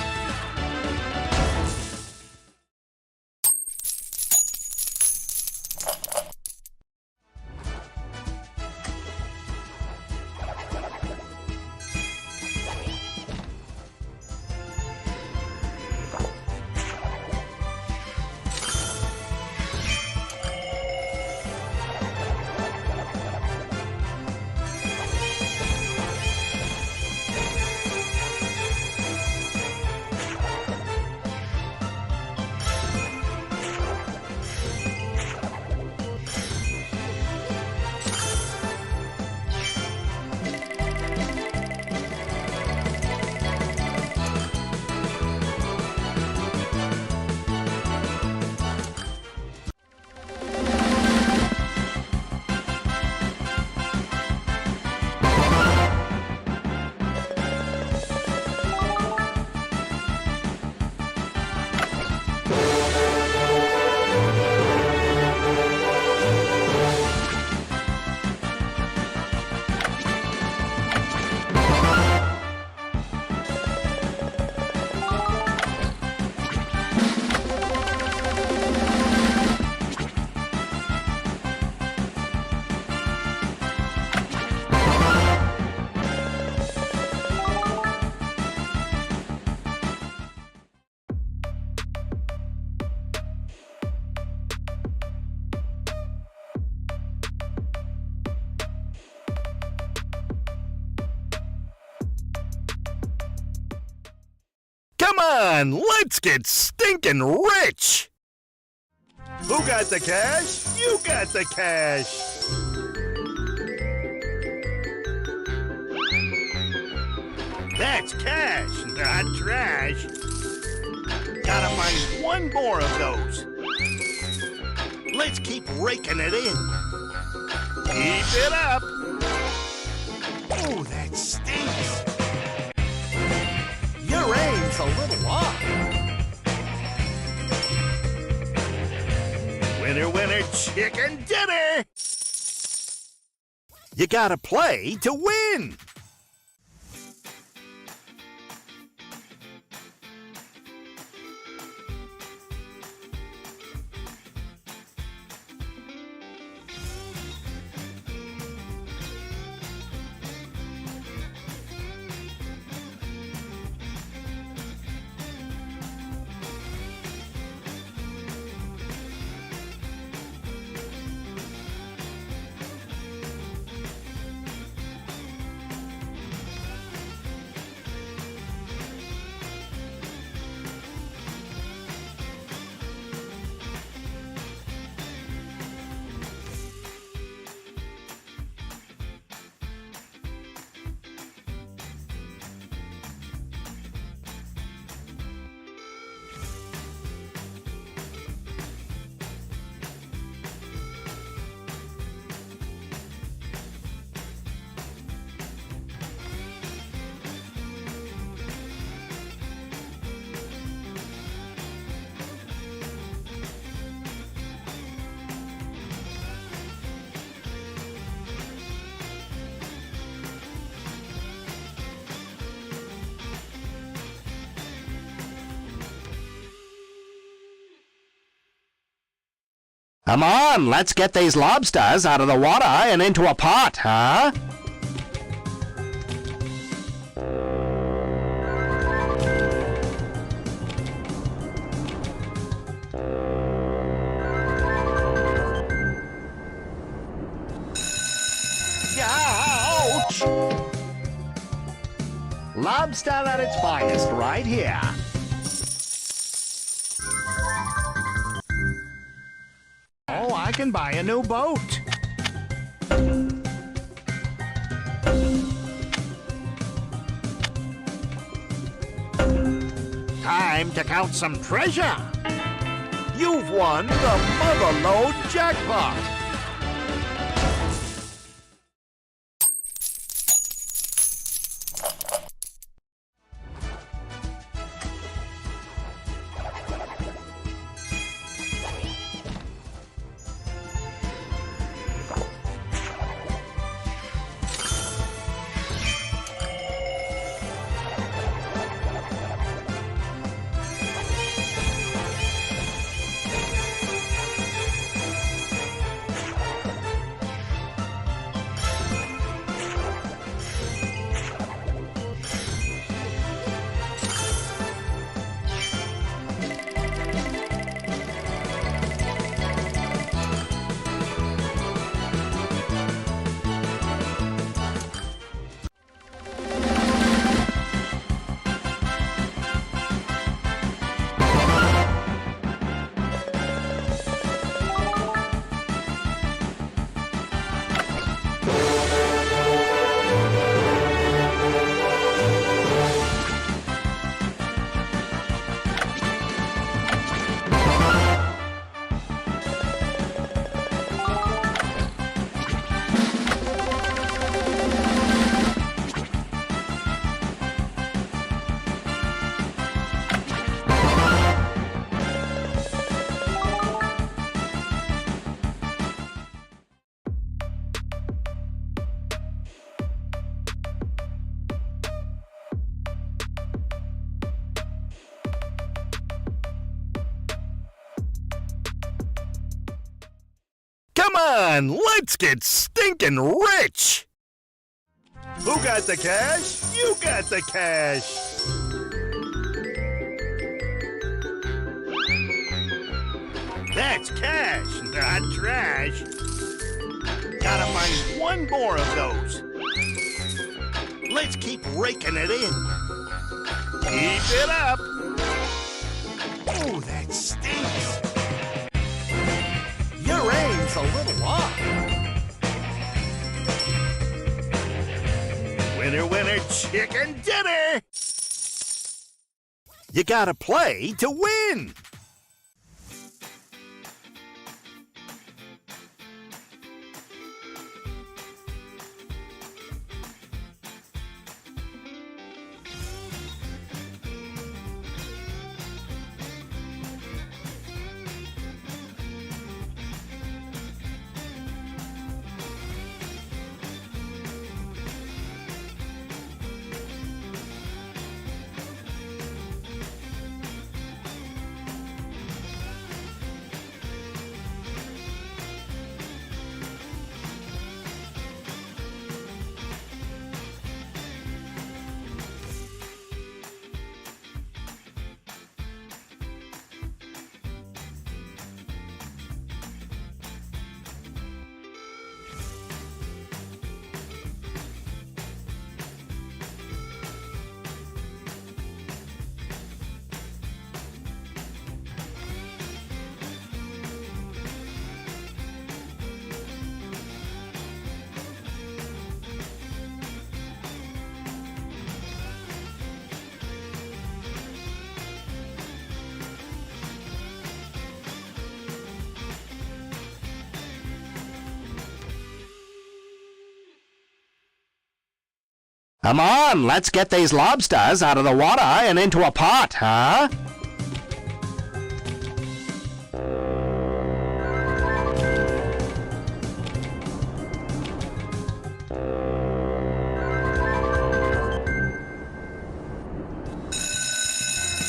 Come on, let's get stinking rich! Who got the cash? You got the cash! That's cash, not trash. Gotta find one more of those. Let's keep raking it in. Keep it up. Oh, that stinks. Your aim's a little off. Winner, winner, chicken dinner. You gotta play to win. Come on, let's get these lobsters out of the water and into a pot, huh? Ouch! Lobster at its finest right here. Oh, I can buy a new boat. Time to count some treasure. You've won the Motherlode Jackpot. Come on, let's get stinking rich! Who got the cash? You got the cash. That's cash, not trash. Gotta find one more of those. Let's keep raking it in. Keep it up. Oh, that stinks. Your aim's a little off. Winner, winner, chicken dinner! You gotta play to win! Come on, let's get these lobsters out of the water and into a pot, huh?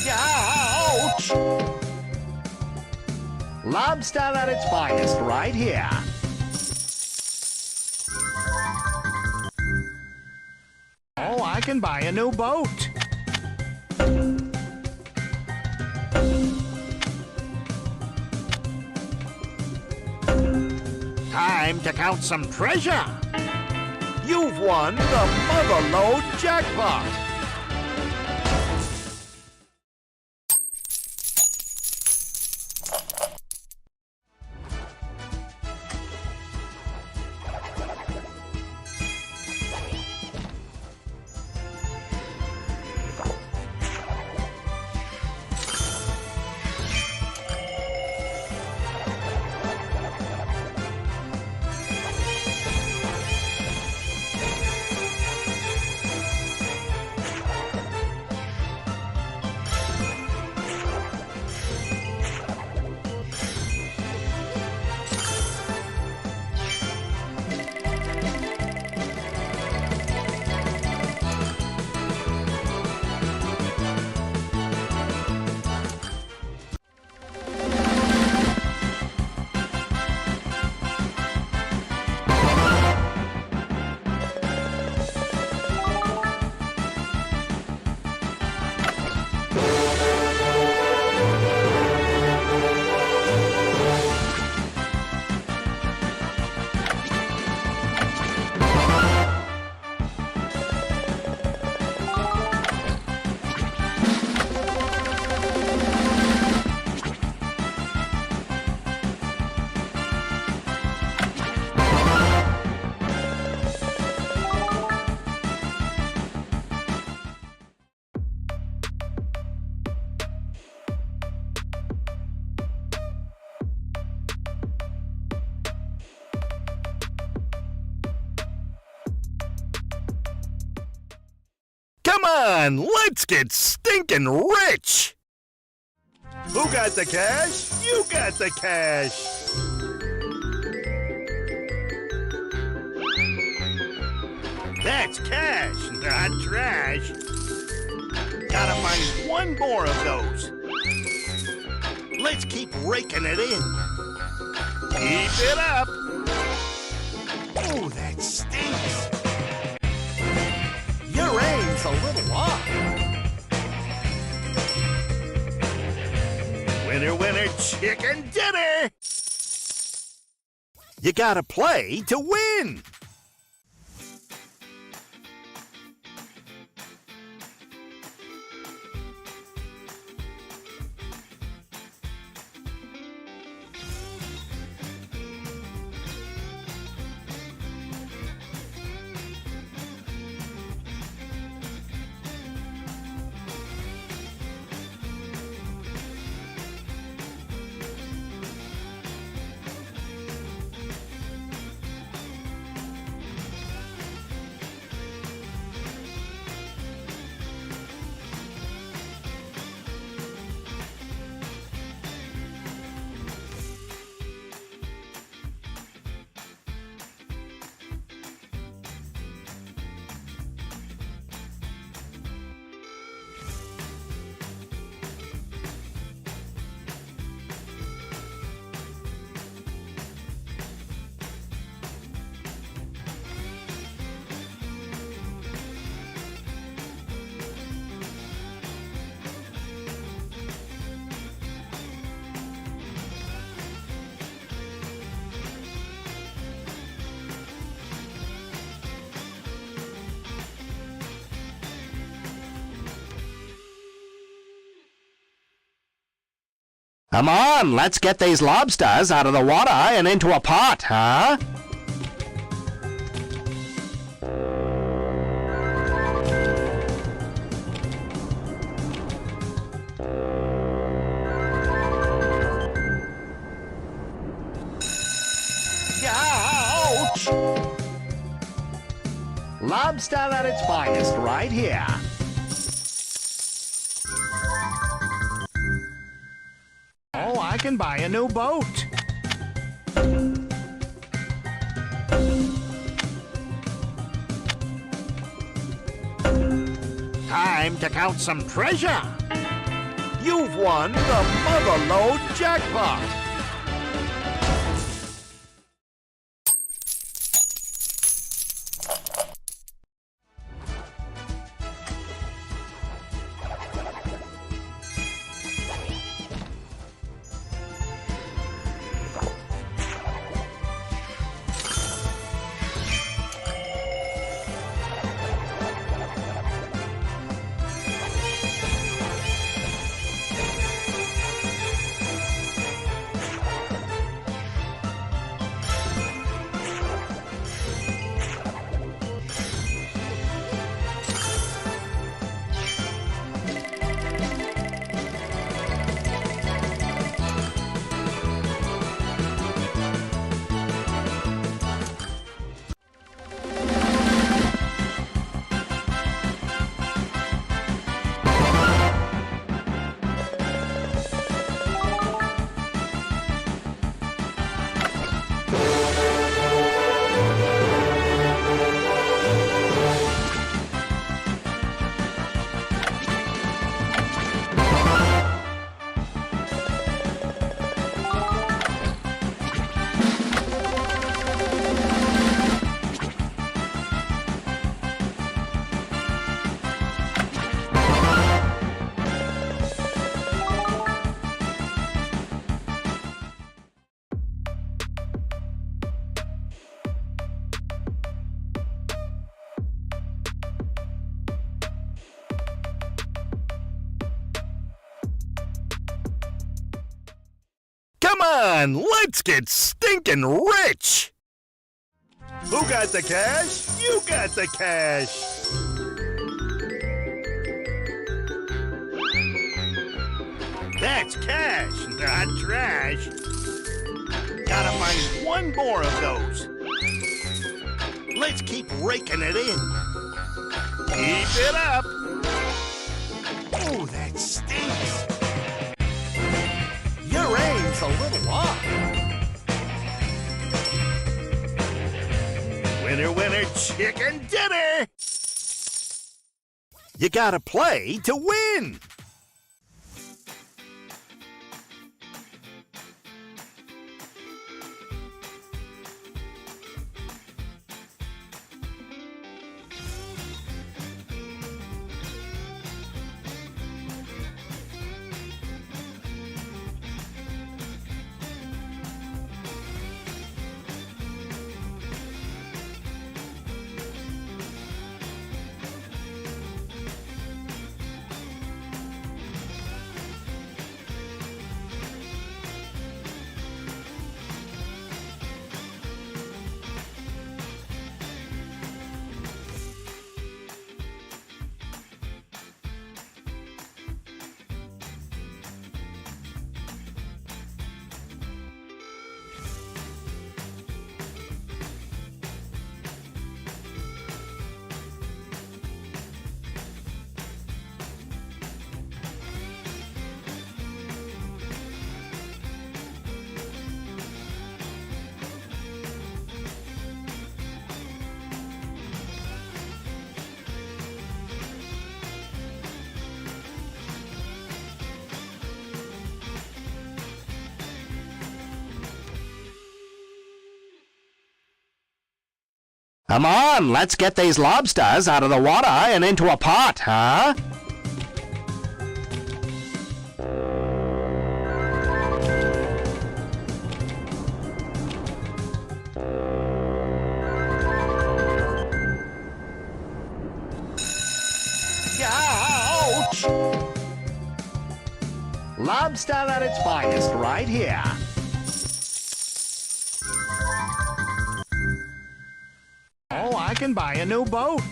Ouch! Lobster at its finest right here. Oh, I can buy a new boat. Time to count some treasure. You've won the Motherlode Jackpot. Come on, let's get stinking rich! Who got the cash? You got the cash! That's cash, not trash. Gotta find one more of those. Let's keep raking it in. Keep it up. Oh, that stinks. Your aim's a little off. Winner, winner, chicken dinner! You gotta play to win! Come on, let's get these lobsters out of the water and into a pot, huh? Ouch! Lobster at its finest right here. Oh, I can buy a new boat. Time to count some treasure. You've won the Motherlode Jackpot. Come on, let's get stinking rich! Who got the cash? You got the cash. That's cash, not trash. Gotta find one more of those. Let's keep raking it in. Keep it up. Oh, that stinks. Your aim's a little off. Winner, winner, chicken dinner. You gotta play to win. Come on, let's get these lobsters out of the water and into a pot, huh? Ouch! Lobster at its finest right here. Oh, I can buy a new boat.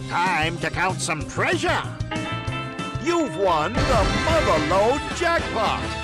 Time to count some treasure. You've won the Motherlode jackpot.